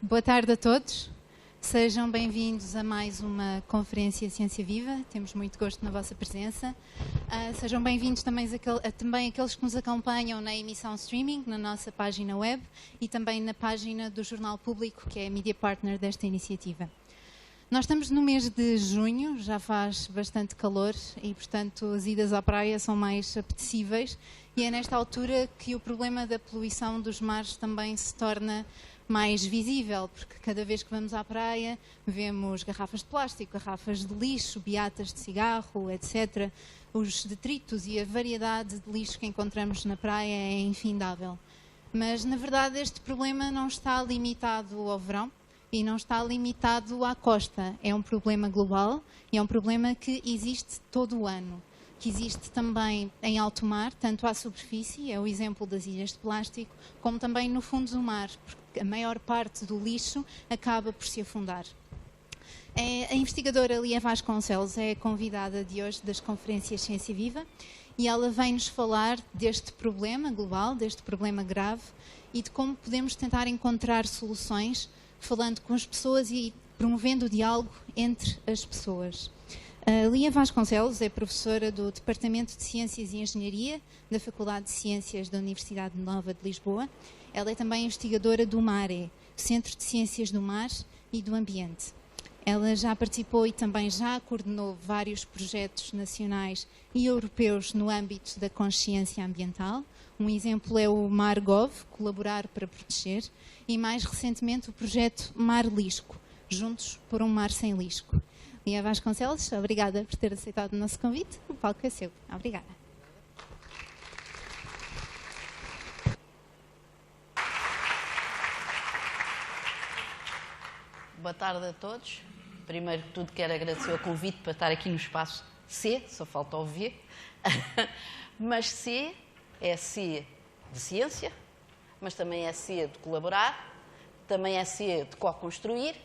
Boa tarde a todos. Sejam bem-vindos a mais uma conferência Ciência Viva. Temos muito gosto na vossa presença. Sejam bem-vindos também aqueles que nos acompanham na emissão streaming, na nossa página web e também na página do Jornal Público, que é a media partner desta iniciativa. Nós estamos no mês de junho, já faz bastante calor e, portanto, as idas à praia são mais apetecíveis e é nesta altura que o problema da poluição dos mares também se torna mais visível, porque cada vez que vamos à praia vemos garrafas de plástico, garrafas de lixo, beatas de cigarro, etc. Os detritos e a variedade de lixo que encontramos na praia é infindável. Mas, na verdade, este problema não está limitado ao verão e não está limitado à costa. É um problema global e é um problema que existe todo o ano, que existe também em alto mar, tanto à superfície, é o exemplo das ilhas de plástico, como também no fundo do mar, porque a maior parte do lixo acaba por se afundar. A investigadora Lia Vasconcelos é a convidada de hoje das conferências Ciência Viva e ela vem-nos falar deste problema global, deste problema grave e de como podemos tentar encontrar soluções falando com as pessoas e promovendo o diálogo entre as pessoas. A Lia Vasconcelos é professora do Departamento de Ciências e Engenharia da Faculdade de Ciências da Universidade Nova de Lisboa. Ela é também investigadora do MARE, Centro de Ciências do Mar e do Ambiente. Ela já participou e também já coordenou vários projetos nacionais e europeus no âmbito da consciência ambiental. Um exemplo é o MarGov, Colaborar para Proteger, e mais recentemente o projeto Mar Lisco, Juntos por um Mar Sem Lisco. Lia Vasconcelos, obrigada por ter aceitado o nosso convite. O palco é seu. Obrigada. Boa tarde a todos. Primeiro de tudo quero agradecer o convite para estar aqui no espaço C, só falta o V. Mas C é C de ciência, mas também é C de colaborar, também é C de co-construir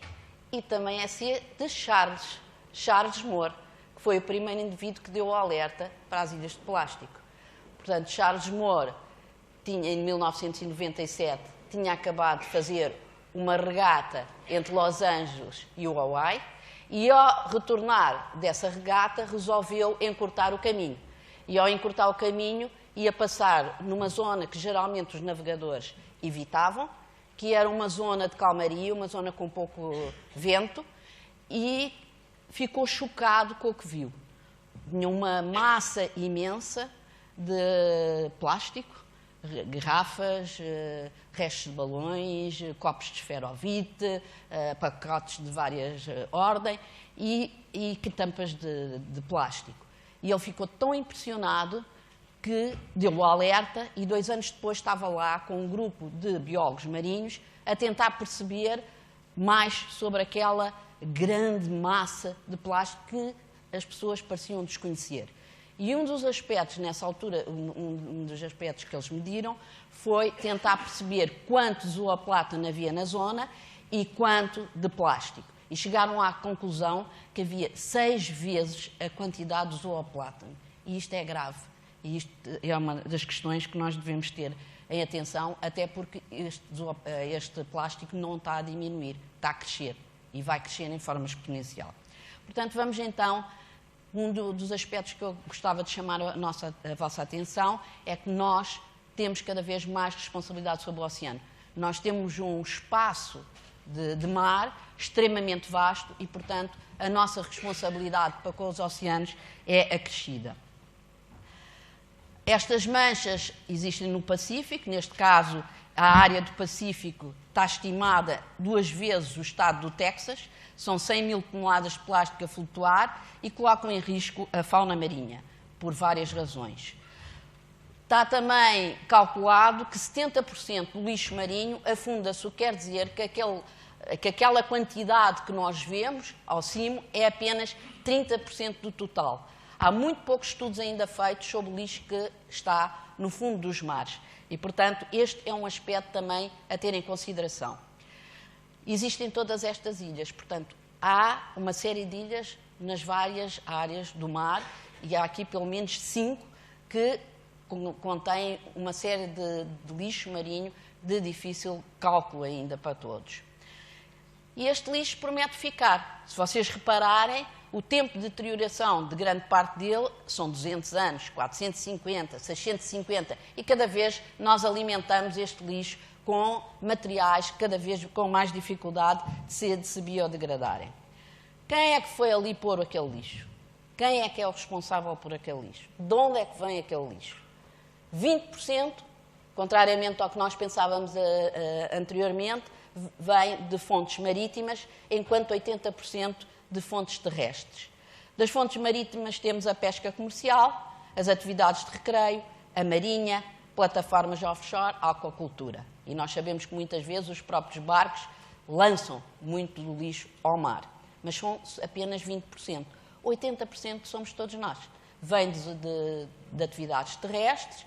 e também é C de Charles Moore, que foi o primeiro indivíduo que deu o alerta para as ilhas de plástico. Portanto, Charles Moore, em 1997, tinha acabado de fazer uma regata entre Los Angeles e o Hawaii e, ao retornar dessa regata, resolveu encurtar o caminho. E, ao encurtar o caminho, ia passar numa zona que geralmente os navegadores evitavam, que era uma zona de calmaria, uma zona com pouco vento, e ficou chocado com o que viu. Tinha uma massa imensa de plástico, garrafas, restos de balões, copos de esferovite, pacotes de várias ordens e tampas de plástico. E ele ficou tão impressionado que deu o alerta e 2 anos depois estava lá com um grupo de biólogos marinhos a tentar perceber mais sobre aquela grande massa de plástico que as pessoas pareciam desconhecer. E um dos aspectos, nessa altura, um dos aspectos que eles mediram foi tentar perceber quanto zooplâncton havia na zona e quanto de plástico. E chegaram à conclusão que havia 6 vezes a quantidade de zooplâncton. E isto é grave. E isto é uma das questões que nós devemos ter em atenção, até porque este plástico não está a diminuir, está a crescer. E vai crescer em forma exponencial. Portanto, vamos então... Um dos aspectos que eu gostava de chamar a vossa atenção é que nós temos cada vez mais responsabilidade sobre o oceano. Nós temos um espaço de mar extremamente vasto e, portanto, a nossa responsabilidade para com os oceanos é acrescida. Estas manchas existem no Pacífico, neste caso a área do Pacífico está estimada 2 vezes o estado do Texas, são 100 mil toneladas de plástico a flutuar e colocam em risco a fauna marinha, por várias razões. Está também calculado que 70% do lixo marinho afunda-se, o que quer dizer que aquela quantidade que nós vemos ao cimo é apenas 30% do total. Há muito poucos estudos ainda feitos sobre o lixo que está no fundo dos mares. E, portanto, este é um aspecto também a ter em consideração. Existem todas estas ilhas, portanto, há uma série de ilhas nas várias áreas do mar e há aqui pelo menos 5 que contêm uma série de lixo marinho de difícil cálculo ainda para todos. e este lixo promete ficar. Se vocês repararem, o tempo de deterioração de grande parte dele são 200 anos, 450, 650, e cada vez nós alimentamos este lixo com materiais cada vez com mais dificuldade de se biodegradarem. Quem é que foi ali pôr aquele lixo? Quem é que é o responsável por aquele lixo? De onde é que vem aquele lixo? 20%, contrariamente ao que nós pensávamos anteriormente, vem de fontes marítimas, enquanto 80% de fontes terrestres. Das fontes marítimas temos a pesca comercial, as atividades de recreio, a marinha, plataformas offshore, a aquacultura. E nós sabemos que muitas vezes os próprios barcos lançam muito do lixo ao mar, mas são apenas 20%. 80% somos todos nós. Vem de atividades terrestres.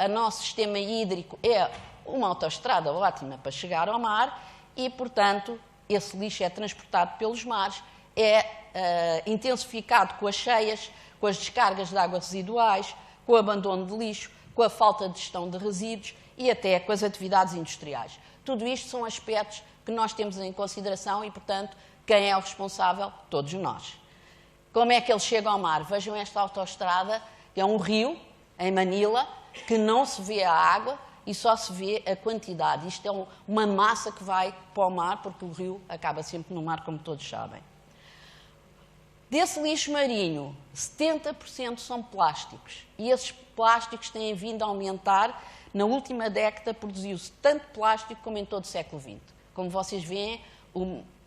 O nosso sistema hídrico é uma autoestrada ótima para chegar ao mar e, portanto, esse lixo é transportado pelos mares, é intensificado com as cheias, com as descargas de águas residuais, com o abandono de lixo, com a falta de gestão de resíduos e até com as atividades industriais. Tudo isto são aspectos que nós temos em consideração e, portanto, quem é o responsável? Todos nós. Como é que ele chega ao mar? Vejam esta autoestrada, que é um rio, em Manila, que não se vê a água e só se vê a quantidade. Isto é uma massa que vai para o mar, porque o rio acaba sempre no mar, como todos sabem. Desse lixo marinho, 70% são plásticos. E esses plásticos têm vindo a aumentar. Na última década produziu-se tanto plástico como em todo o século XX. Como vocês veem,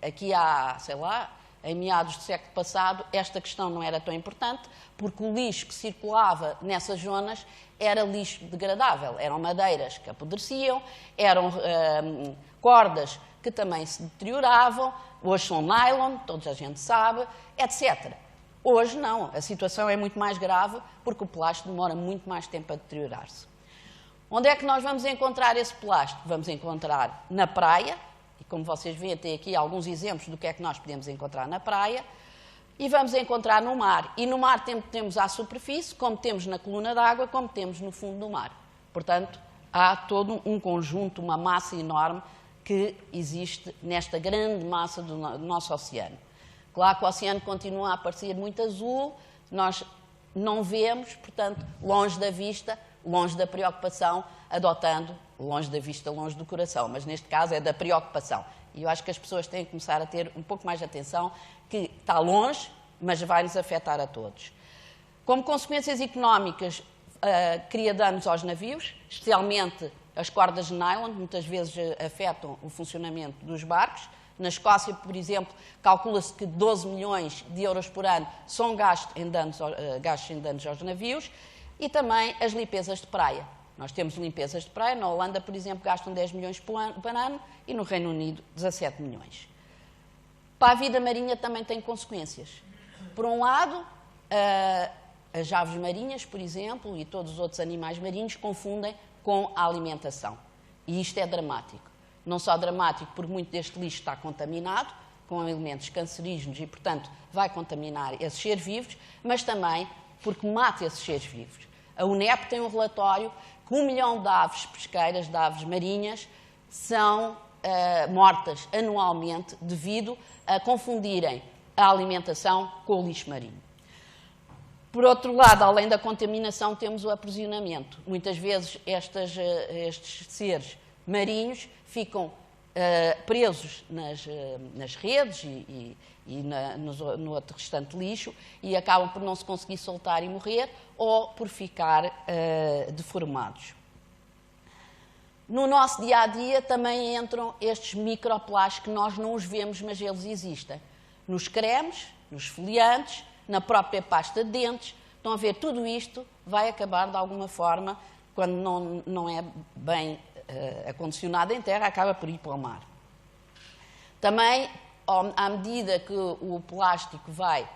aqui há, sei lá, em meados do século passado, esta questão não era tão importante, porque o lixo que circulava nessas zonas era lixo degradável. Eram madeiras que apodreciam, eram cordas que também se deterioravam, hoje são nylon, toda a gente sabe, etc. Hoje não, a situação é muito mais grave, porque o plástico demora muito mais tempo a deteriorar-se. Onde é que nós vamos encontrar esse plástico? Vamos encontrar na praia, e como vocês veem, tem aqui alguns exemplos do que é que nós podemos encontrar na praia, e vamos encontrar no mar. E no mar temos à superfície, como temos na coluna d'água, como temos no fundo do mar. Portanto, há todo um conjunto, uma massa enorme que existe nesta grande massa do nosso oceano. Claro que o oceano continua a aparecer muito azul, nós não vemos, portanto, longe da vista, longe da preocupação, adotando longe da vista, longe do coração, mas neste caso é da preocupação. E eu acho que as pessoas têm que começar a ter um pouco mais de atenção, que está longe, mas vai nos afetar a todos. Como consequências económicas, cria danos aos navios, especialmente as cordas de nylon, muitas vezes afetam o funcionamento dos barcos. Na Escócia, por exemplo, calcula-se que 12 milhões de euros por ano são gastos em danos aos navios, e também as limpezas de praia. Nós temos limpezas de praia, na Holanda, por exemplo, gastam 10 milhões por ano e no Reino Unido 17 milhões. Para a vida marinha também tem consequências. Por um lado, as aves marinhas, por exemplo, e todos os outros animais marinhos confundem com a alimentação. E isto é dramático. Não só dramático porque muito deste lixo está contaminado, com elementos cancerígenos e, portanto, vai contaminar esses seres vivos, mas também porque mata esses seres vivos. A UNEP tem um relatório que 1 milhão de aves pesqueiras, de aves marinhas, são mortas anualmente devido a confundirem a alimentação com o lixo marinho. Por outro lado, além da contaminação, temos o aprisionamento. Muitas vezes estes seres marinhos ficam presos nas redes e no outro restante lixo e acabam por não se conseguir soltar e morrer ou por ficar deformados. No nosso dia-a-dia também entram estes microplásticos que nós não os vemos, mas eles existem. Nos cremes, nos esfoliantes, na própria pasta de dentes. Estão a ver, tudo isto vai acabar de alguma forma, quando não é bem acondicionado em terra, acaba por ir para o mar. Também, à medida que o plástico vai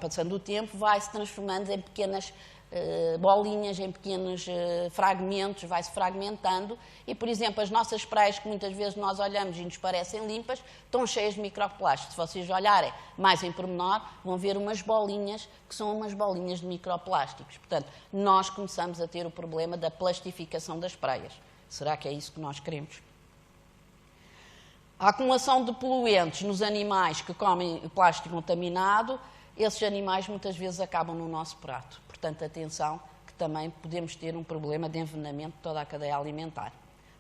passando o tempo, vai se transformando em pequenas bolinhas, em pequenos fragmentos, vai-se fragmentando e, por exemplo, as nossas praias, que muitas vezes nós olhamos e nos parecem limpas, estão cheias de microplásticos. Se vocês olharem mais em pormenor, vão ver umas bolinhas, que são umas bolinhas de microplásticos. Portanto, nós começamos a ter o problema da plastificação das praias. Será que é isso que nós queremos? A acumulação de poluentes nos animais que comem plástico contaminado, esses animais muitas vezes acabam no nosso prato. Portanto, atenção, que também podemos ter um problema de envenenamento de toda a cadeia alimentar.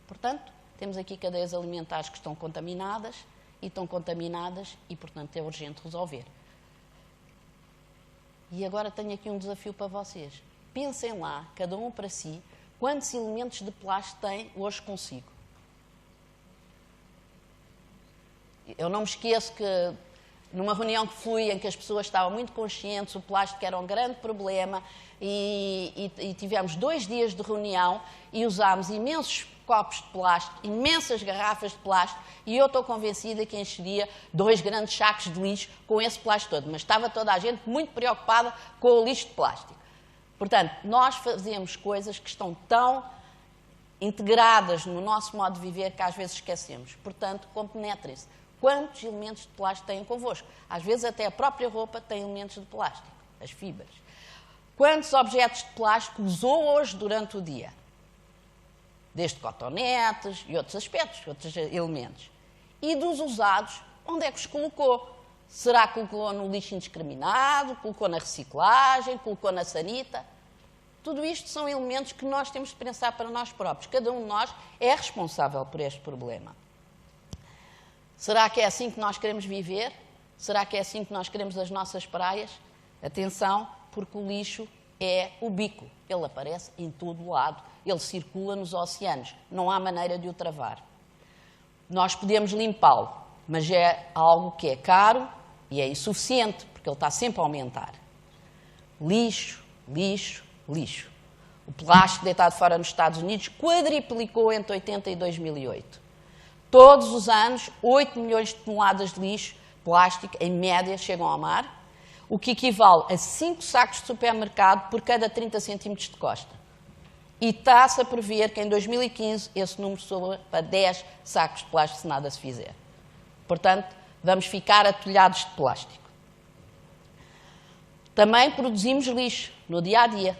Portanto, temos aqui cadeias alimentares que estão contaminadas e, portanto, é urgente resolver. E agora tenho aqui um desafio para vocês. Pensem lá, cada um para si, quantos elementos de plástico tem hoje consigo. Eu não me esqueço que, numa reunião que fui, em que as pessoas estavam muito conscientes, o plástico era um grande problema, e tivemos 2 dias de reunião e usámos imensos copos de plástico, imensas garrafas de plástico, e eu estou convencida que encheria 2 grandes sacos de lixo com esse plástico todo, mas estava toda a gente muito preocupada com o lixo de plástico. Portanto, nós fazemos coisas que estão tão integradas no nosso modo de viver que às vezes esquecemos. Portanto, compenetrem-se. Quantos elementos de plástico têm convosco? Às vezes até a própria roupa tem elementos de plástico, as fibras. Quantos objetos de plástico usou hoje durante o dia? Desde cotonetes e outros aspectos, outros elementos. E dos usados, onde é que os colocou? Será que colocou no lixo indiscriminado, colocou na reciclagem, colocou na sanita? Tudo isto são elementos que nós temos de pensar para nós próprios. Cada um de nós é responsável por este problema. Será que é assim que nós queremos viver? Será que é assim que nós queremos as nossas praias? Atenção, porque o lixo é ubico. Ele aparece em todo o lado. Ele circula nos oceanos. Não há maneira de o travar. Nós podemos limpá-lo, mas é algo que é caro e é insuficiente, porque ele está sempre a aumentar. Lixo, lixo, lixo. O plástico deitado fora nos Estados Unidos quadriplicou entre 80 e 2008. Todos os anos, 8 milhões de toneladas de lixo plástico, em média, chegam ao mar, o que equivale a 5 sacos de supermercado por cada 30 centímetros de costa. E está-se a prever que em 2015 esse número suba para 10 sacos de plástico se nada se fizer. Portanto, vamos ficar atolhados de plástico. Também produzimos lixo no dia-a-dia.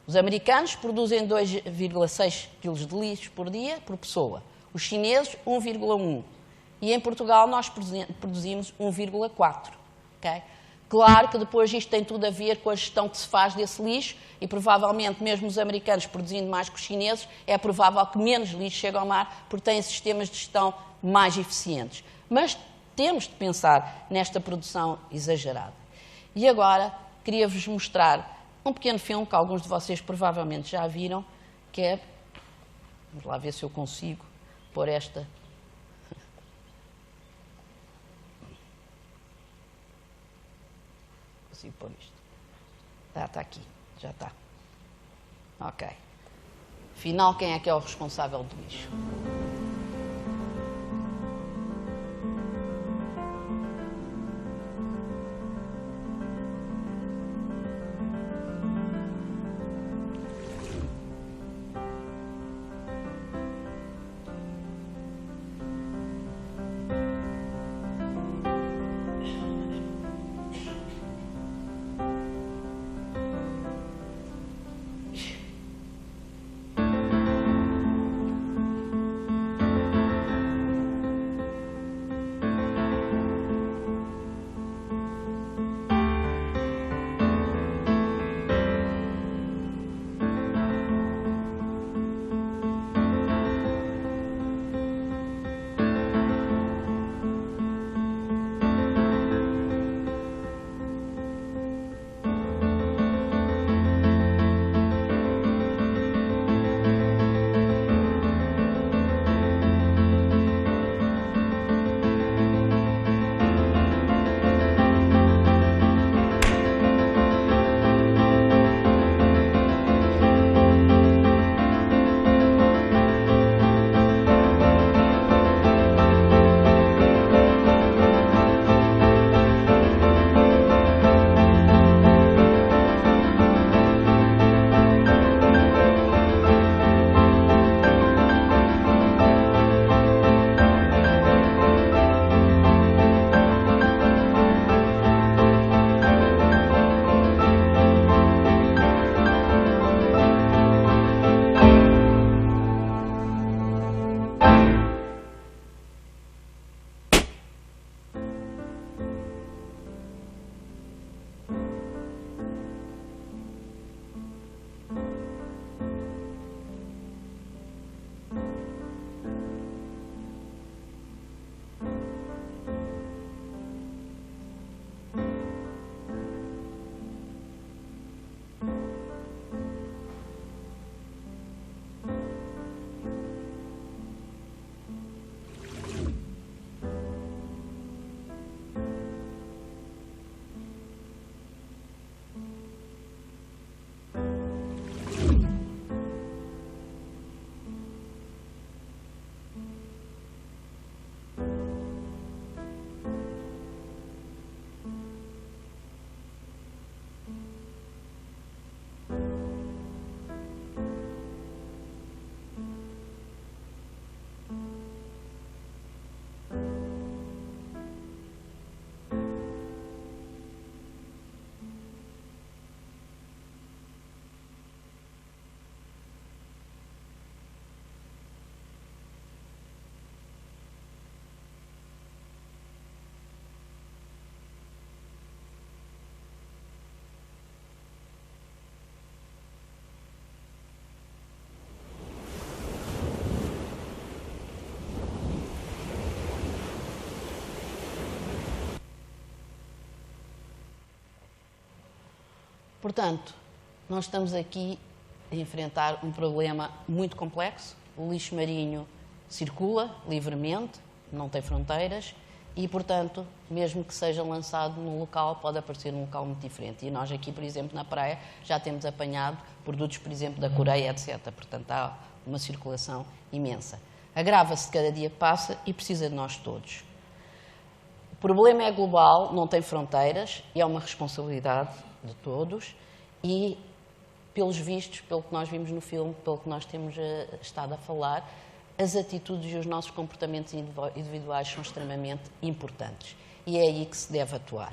Os americanos produzem 2,6 kg de lixo por dia, por pessoa. Os chineses, 1,1. E em Portugal nós produzimos 1,4. Okay? Claro que depois isto tem tudo a ver com a gestão que se faz desse lixo e provavelmente mesmo os americanos produzindo mais que os chineses, é provável que menos lixo chegue ao mar porque têm sistemas de gestão mais eficientes. Mas temos de pensar nesta produção exagerada. E agora queria-vos mostrar um pequeno filme que alguns de vocês provavelmente já viram, que é... Vamos lá ver se eu consigo pôr esta... Consigo pôr isto. Está aqui, já está. Ok. Afinal, quem é que é o responsável do lixo? Portanto, nós estamos aqui a enfrentar um problema muito complexo. O lixo marinho circula livremente, não tem fronteiras e, portanto, mesmo que seja lançado num local, pode aparecer num local muito diferente. E nós aqui, por exemplo, na praia, já temos apanhado produtos, por exemplo, da Coreia, etc. Portanto, há uma circulação imensa. Agrava-se cada dia que passa e precisa de nós todos. O problema é global, não tem fronteiras e é uma responsabilidade de todos e, pelos vistos, pelo que nós vimos no filme, pelo que nós temos estado a falar, as atitudes e os nossos comportamentos individuais são extremamente importantes e é aí que se deve atuar.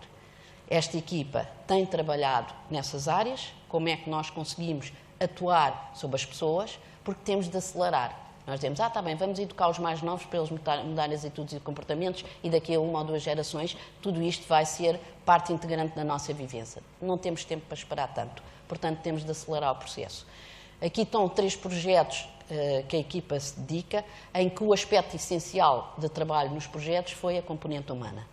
Esta equipa tem trabalhado nessas áreas, como é que nós conseguimos atuar sobre as pessoas, porque temos de acelerar. Nós dizemos, está bem, vamos educar os mais novos para eles mudarem as atitudes e comportamentos e daqui a 1 ou 2 gerações tudo isto vai ser parte integrante da nossa vivência. Não temos tempo para esperar tanto, portanto temos de acelerar o processo. Aqui estão 3 projetos que a equipa se dedica, em que o aspecto essencial de trabalho nos projetos foi a componente humana.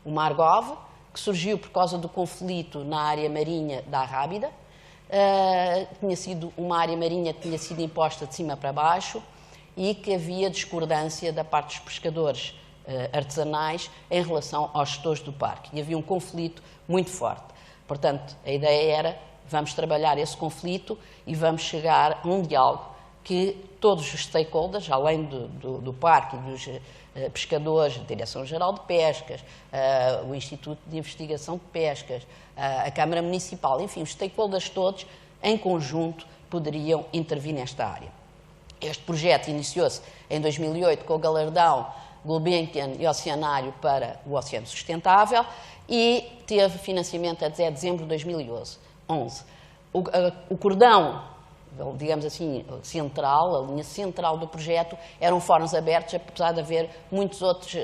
O Margov, que surgiu por causa do conflito na área marinha da Arrábida, tinha sido uma área marinha que tinha sido imposta de cima para baixo e que havia discordância da parte dos pescadores artesanais em relação aos gestores do parque. E havia um conflito muito forte. Portanto, a ideia era, vamos trabalhar esse conflito e vamos chegar a um diálogo que todos os stakeholders, além do parque e dos pescadores, a Direção-Geral de Pescas, o Instituto de Investigação de Pescas, a Câmara Municipal, enfim, os stakeholders todos, em conjunto, poderiam intervir nesta área. Este projeto iniciou-se em 2008 com o galardão Gulbenkian e Oceanário para o Oceano Sustentável e teve financiamento até dezembro de 2011. O cordão, digamos assim, central, a linha central do projeto, eram fóruns abertos, apesar de haver muitos outros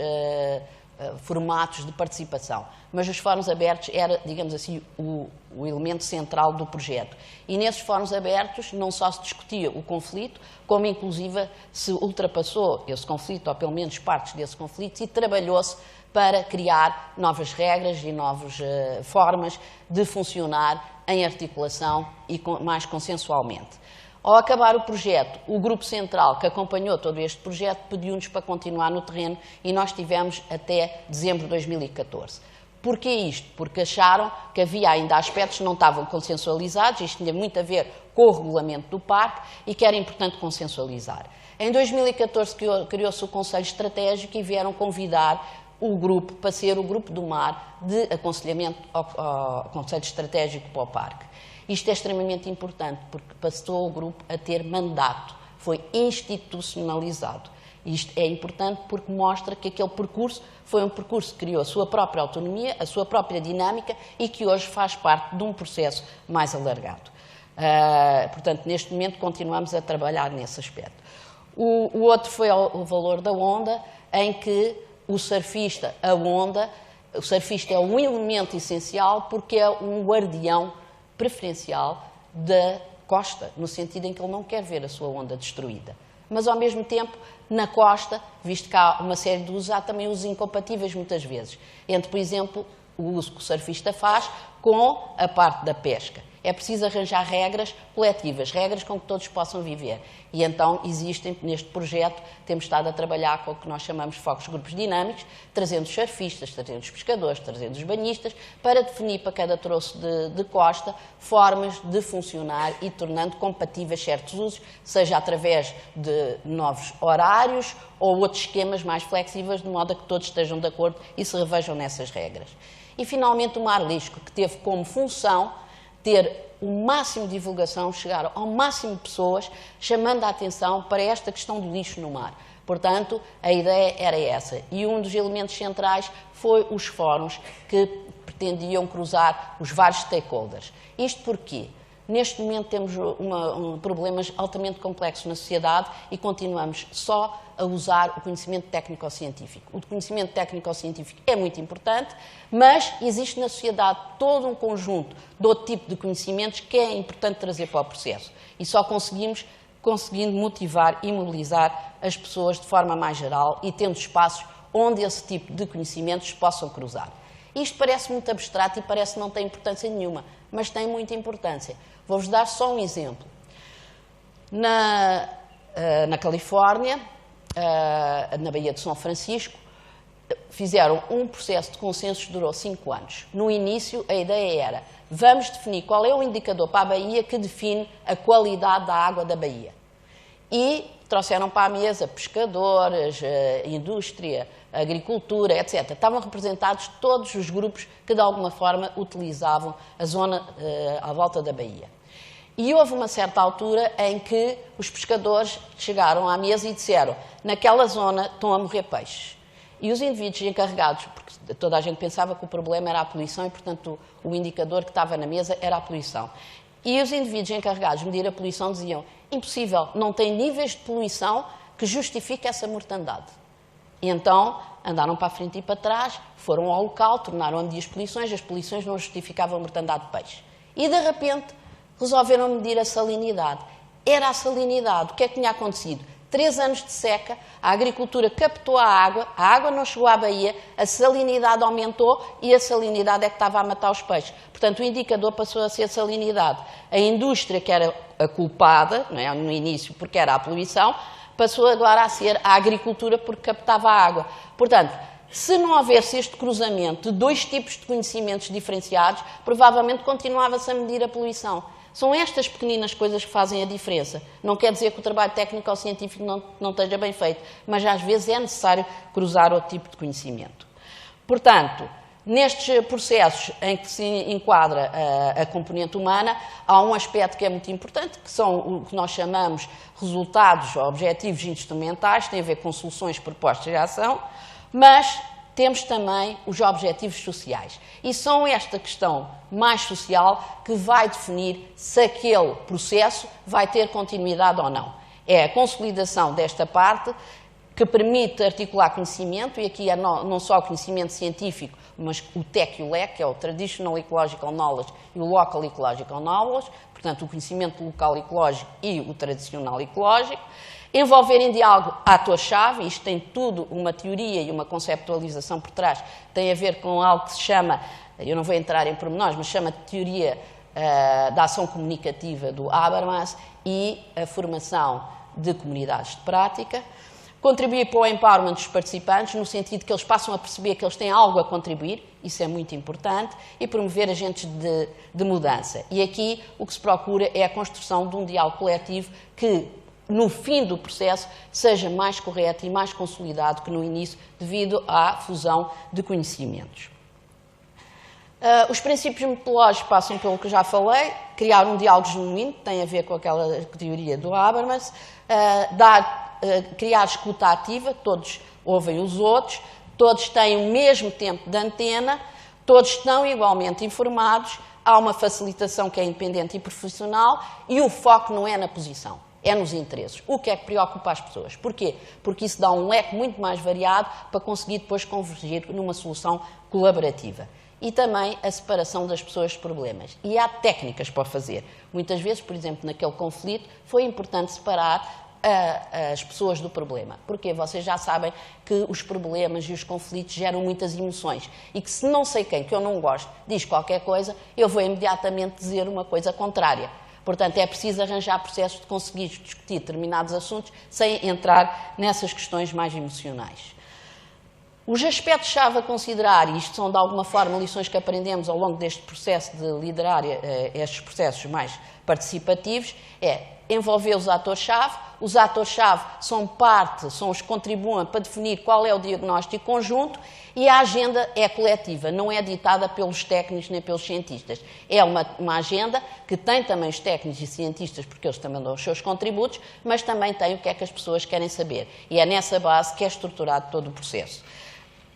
formatos de participação. Mas os fóruns abertos era, digamos assim, o elemento central do projeto. E nesses fóruns abertos não só se discutia o conflito, como inclusive se ultrapassou esse conflito, ou pelo menos partes desse conflito, e trabalhou-se para criar novas regras e novas formas de funcionar em articulação e mais consensualmente. Ao acabar o projeto, o grupo central que acompanhou todo este projeto pediu-nos para continuar no terreno e nós tivemos até dezembro de 2014. Porquê isto? Porque acharam que havia ainda aspectos que não estavam consensualizados, isto tinha muito a ver com o regulamento do parque e que era importante consensualizar. Em 2014 criou-se o Conselho Estratégico e vieram convidar o grupo para ser o Grupo do Mar de aconselhamento ao Conselho Estratégico para o parque. Isto é extremamente importante porque passou o grupo a ter mandato, foi institucionalizado. Isto é importante porque mostra que aquele percurso foi um percurso que criou a sua própria autonomia, a sua própria dinâmica e que hoje faz parte de um processo mais alargado. Portanto, neste momento continuamos a trabalhar nesse aspecto. O outro foi o valor da onda, em que o surfista, o surfista é um elemento essencial porque é um guardião preferencial da costa, no sentido em que ele não quer ver a sua onda destruída. Mas, ao mesmo tempo, na costa, visto que há uma série de usos, há também usos incompatíveis muitas vezes. Entre, por exemplo, o uso que o surfista faz com a parte da pesca. É preciso arranjar regras coletivas, regras com que todos possam viver. E então existem, neste projeto, temos estado a trabalhar com o que nós chamamos de focos grupos dinâmicos, trazendo os surfistas, trazendo os pescadores, trazendo os banhistas, para definir para cada troço de costa formas de funcionar e tornando compatíveis certos usos, seja através de novos horários ou outros esquemas mais flexíveis, de modo a que todos estejam de acordo e se revejam nessas regras. E, finalmente, o Mar Lisco, que teve como função ter o máximo de divulgação, chegar ao máximo de pessoas, chamando a atenção para esta questão do lixo no mar. Portanto, a ideia era essa. E um dos elementos centrais foi os fóruns que pretendiam cruzar os vários stakeholders. Isto porquê? Neste momento temos problemas altamente complexos na sociedade e continuamos só a usar o conhecimento técnico-científico. O conhecimento técnico-científico é muito importante, mas existe na sociedade todo um conjunto de outro tipo de conhecimentos que é importante trazer para o processo. E só conseguindo motivar e mobilizar as pessoas de forma mais geral e tendo espaços onde esse tipo de conhecimentos possam cruzar. Isto parece muito abstrato e parece que não tem importância nenhuma, mas tem muita importância. Vou-vos dar só um exemplo. Na Califórnia, na Baía de São Francisco, fizeram um processo de consenso que durou 5 anos. No início, a ideia era, vamos definir qual é o indicador para a baía que define a qualidade da água da baía. E trouxeram para a mesa pescadores, indústria, agricultura, etc. Estavam representados todos os grupos que, de alguma forma, utilizavam a zona à volta da baía. E houve uma certa altura em que os pescadores chegaram à mesa e disseram, naquela zona estão a morrer peixes. E os indivíduos encarregados, porque toda a gente pensava que o problema era a poluição e, portanto, o indicador que estava na mesa era a poluição. E os indivíduos encarregados de medir a poluição diziam, impossível, não tem níveis de poluição que justifiquem essa mortandade. E então andaram para a frente e para trás, foram ao local, tornaram a medir as poluições não justificavam a mortandade de peixe. E, de repente, resolveram medir a salinidade. Era a salinidade. O que é que tinha acontecido? 3 anos de seca, a agricultura captou a água não chegou à baía, a salinidade aumentou e a salinidade é que estava a matar os peixes. Portanto, o indicador passou a ser a salinidade. A indústria, que era a culpada, não é, no início, porque era a poluição, passou agora a ser a agricultura porque captava a água. Portanto, se não houvesse este cruzamento de 2 tipos de conhecimentos diferenciados, provavelmente continuava-se a medir a poluição. São estas pequeninas coisas que fazem a diferença. Não quer dizer que o trabalho técnico ou científico não esteja bem feito, mas às vezes é necessário cruzar outro tipo de conhecimento. Portanto, nestes processos em que se enquadra a componente humana, há um aspecto que é muito importante, que são o que nós chamamos resultados, objetivos instrumentais, tem a ver com soluções propostas de ação, mas temos também os objetivos sociais. E são esta questão mais social que vai definir se aquele processo vai ter continuidade ou não. É a consolidação desta parte que permite articular conhecimento, e aqui é não só o conhecimento científico, mas o TEC e o LEC, que é o Traditional Ecological Knowledge e o Local Ecological Knowledge, portanto o conhecimento local ecológico e o tradicional ecológico, envolver em diálogo atores-chave, isto tem tudo uma teoria e uma conceptualização por trás, tem a ver com algo que se chama, eu não vou entrar em pormenores, mas chama de teoria da ação comunicativa do Habermas e a formação de comunidades de prática. Contribuir para o empowerment dos participantes, no sentido que eles passam a perceber que eles têm algo a contribuir, isso é muito importante, e promover agentes de mudança. E aqui o que se procura é a construção de um diálogo coletivo que, no fim do processo, seja mais correto e mais consolidado que no início, devido à fusão de conhecimentos. Os princípios metodológicos passam pelo que já falei, criar um diálogo genuíno, tem a ver com aquela teoria do Habermas, criar escuta ativa, todos ouvem os outros, todos têm o mesmo tempo de antena, todos estão igualmente informados, há uma facilitação que é independente e profissional e o foco não é na posição, é nos interesses. O que é que preocupa as pessoas? Porquê? Porque isso dá um leque muito mais variado para conseguir depois convergir numa solução colaborativa. E também a separação das pessoas de problemas. E há técnicas para fazer. Muitas vezes, por exemplo, naquele conflito, foi importante separar as pessoas do problema. Porque vocês já sabem que os problemas e os conflitos geram muitas emoções. E que se não sei quem, que eu não gosto, diz qualquer coisa, eu vou imediatamente dizer uma coisa contrária. Portanto, é preciso arranjar processos de conseguir discutir determinados assuntos sem entrar nessas questões mais emocionais. Os aspectos-chave a considerar, e isto são de alguma forma lições que aprendemos ao longo deste processo de liderar estes processos mais participativos, é envolver os atores-chave. Os atores-chave são parte, são os que contribuem para definir qual é o diagnóstico conjunto e a agenda é coletiva, não é ditada pelos técnicos nem pelos cientistas. É uma agenda que tem também os técnicos e cientistas, porque eles também dão os seus contributos, mas também tem o que é que as pessoas querem saber. E é nessa base que é estruturado todo o processo.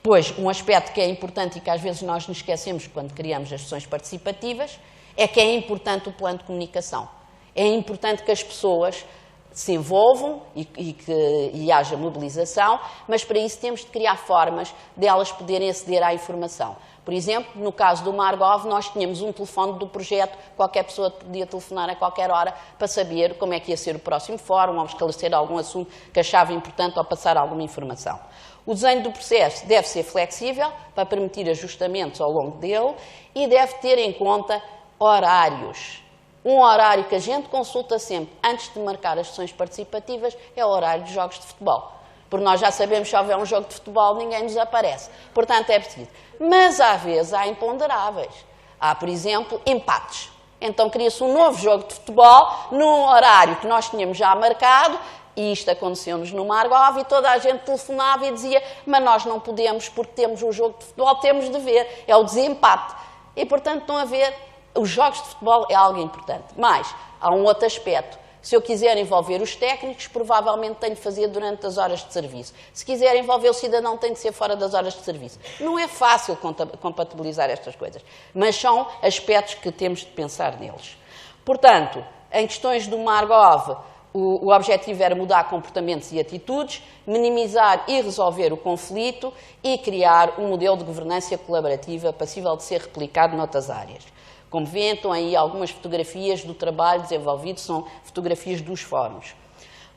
Pois, um aspecto que é importante e que às vezes nós nos esquecemos quando criamos as sessões participativas é que é importante o plano de comunicação. É importante que as pessoas se envolvam e haja mobilização, mas para isso temos de criar formas de elas poderem aceder à informação. Por exemplo, no caso do Margov, nós tínhamos um telefone do projeto, qualquer pessoa podia telefonar a qualquer hora para saber como é que ia ser o próximo fórum, ou esclarecer algum assunto que achava importante ou passar alguma informação. O desenho do processo deve ser flexível para permitir ajustamentos ao longo dele e deve ter em conta horários. Um horário que a gente consulta sempre antes de marcar as sessões participativas é o horário dos jogos de futebol. Porque nós já sabemos que se houver um jogo de futebol, ninguém nos aparece. Portanto, é preciso. Mas, às vezes, há imponderáveis. Há, por exemplo, empates. Então, cria-se um novo jogo de futebol num horário que nós tínhamos já marcado, e isto aconteceu-nos no Margov, e toda a gente telefonava e dizia: mas nós não podemos, porque temos um jogo de futebol, temos de ver. É o desempate. E, portanto, estão a ver, os jogos de futebol é algo importante. Mas, há um outro aspecto. Se eu quiser envolver os técnicos, provavelmente tenho de fazer durante as horas de serviço. Se quiser envolver o cidadão, tem de ser fora das horas de serviço. Não é fácil compatibilizar estas coisas, mas são aspectos que temos de pensar neles. Portanto, em questões do Margov, o objetivo era mudar comportamentos e atitudes, minimizar e resolver o conflito e criar um modelo de governança colaborativa passível de ser replicado noutras áreas. Como vêem, estão aí algumas fotografias do trabalho desenvolvido, são fotografias dos fóruns.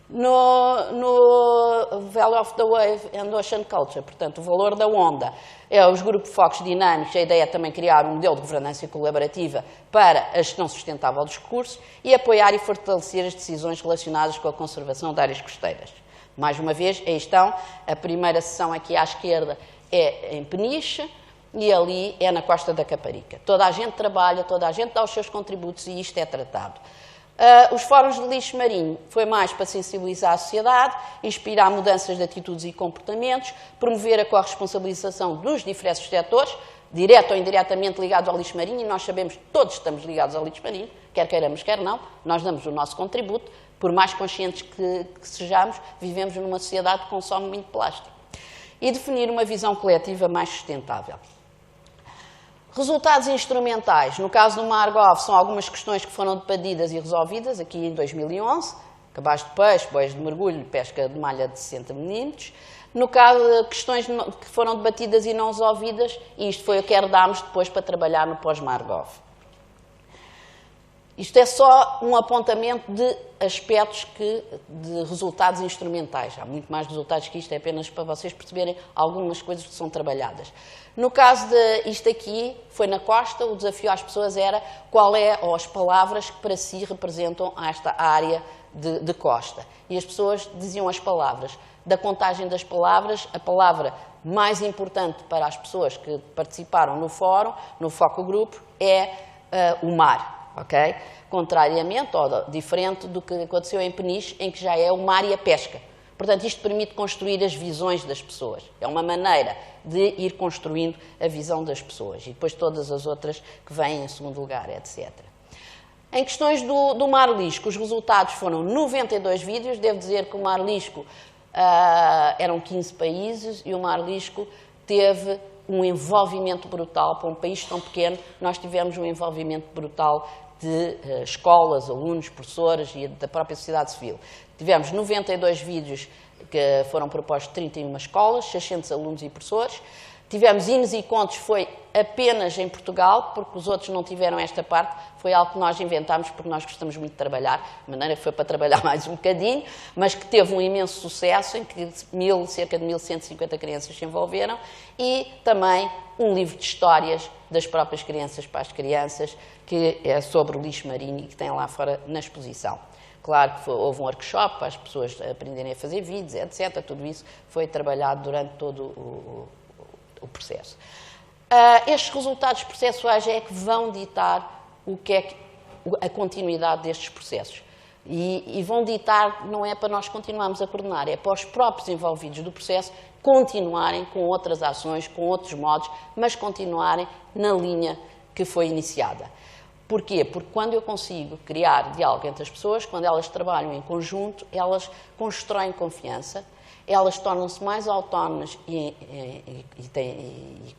No Value of the Wave and Ocean Culture, portanto, o valor da onda, é os grupos de focos dinâmicos, a ideia é também criar um modelo de governança colaborativa para a gestão sustentável dos recursos e apoiar e fortalecer as decisões relacionadas com a conservação de áreas costeiras. Mais uma vez, aí estão, a primeira sessão aqui à esquerda é em Peniche, e ali é na Costa da Caparica. Toda a gente trabalha, toda a gente dá os seus contributos e isto é tratado. Os fóruns de lixo marinho foi mais para sensibilizar a sociedade, inspirar mudanças de atitudes e comportamentos, promover a corresponsabilização dos diversos setores, direto ou indiretamente ligados ao lixo marinho, e nós sabemos que todos estamos ligados ao lixo marinho, quer queiramos, quer não, nós damos o nosso contributo, por mais conscientes que sejamos, vivemos numa sociedade que consome muito plástico. E definir uma visão coletiva mais sustentável. Resultados instrumentais. No caso do Margov, são algumas questões que foram debatidas e resolvidas, aqui em 2011, cabaz de peixe, boias de mergulho, pesca de malha de 60 milímetros. No caso, questões que foram debatidas e não resolvidas, e isto foi o que herdámos depois para trabalhar no pós-Margov. Isto é só um apontamento de aspectos de resultados instrumentais. Há muito mais resultados que isto, é apenas para vocês perceberem algumas coisas que são trabalhadas. No caso de isto aqui, foi na costa, o desafio às pessoas era qual é, ou as palavras que para si representam esta área de costa. E as pessoas diziam as palavras. Da contagem das palavras, a palavra mais importante para as pessoas que participaram no fórum, no foco grupo, é o mar. Okay? Contrariamente ou diferente do que aconteceu em Peniche, em que já é o mar e a pesca. Portanto, isto permite construir as visões das pessoas. É uma maneira de ir construindo a visão das pessoas. E depois todas as outras que vêm em segundo lugar, etc. Em questões do Mar Lisco, os resultados foram 92 vídeos. Devo dizer que o Mar Lisco eram 15 países e o Mar Lisco teve um envolvimento brutal. Para um país tão pequeno, nós tivemos um envolvimento brutal de escolas, alunos, professores e da própria sociedade civil. Tivemos 92 vídeos que foram propostos de 31 escolas, 600 alunos e professores. Tivemos hinos e contos, foi apenas em Portugal, porque os outros não tiveram esta parte. Foi algo que nós inventámos porque nós gostamos muito de trabalhar, de maneira que foi para trabalhar mais um bocadinho, mas que teve um imenso sucesso, em que cerca de 1.150 crianças se envolveram, e também um livro de histórias das próprias crianças para as crianças, que é sobre o lixo marinho e que tem lá fora na exposição. Claro que houve um workshop para as pessoas aprenderem a fazer vídeos, etc. Tudo isso foi trabalhado durante todo o processo. Estes resultados processuais é que vão ditar o que é a continuidade destes processos. E vão ditar, não é para nós continuarmos a coordenar, é para os próprios envolvidos do processo continuarem com outras ações, com outros modos, mas continuarem na linha que foi iniciada. Porquê? Porque quando eu consigo criar diálogo entre as pessoas, quando elas trabalham em conjunto, elas constroem confiança, elas tornam-se mais autónomas e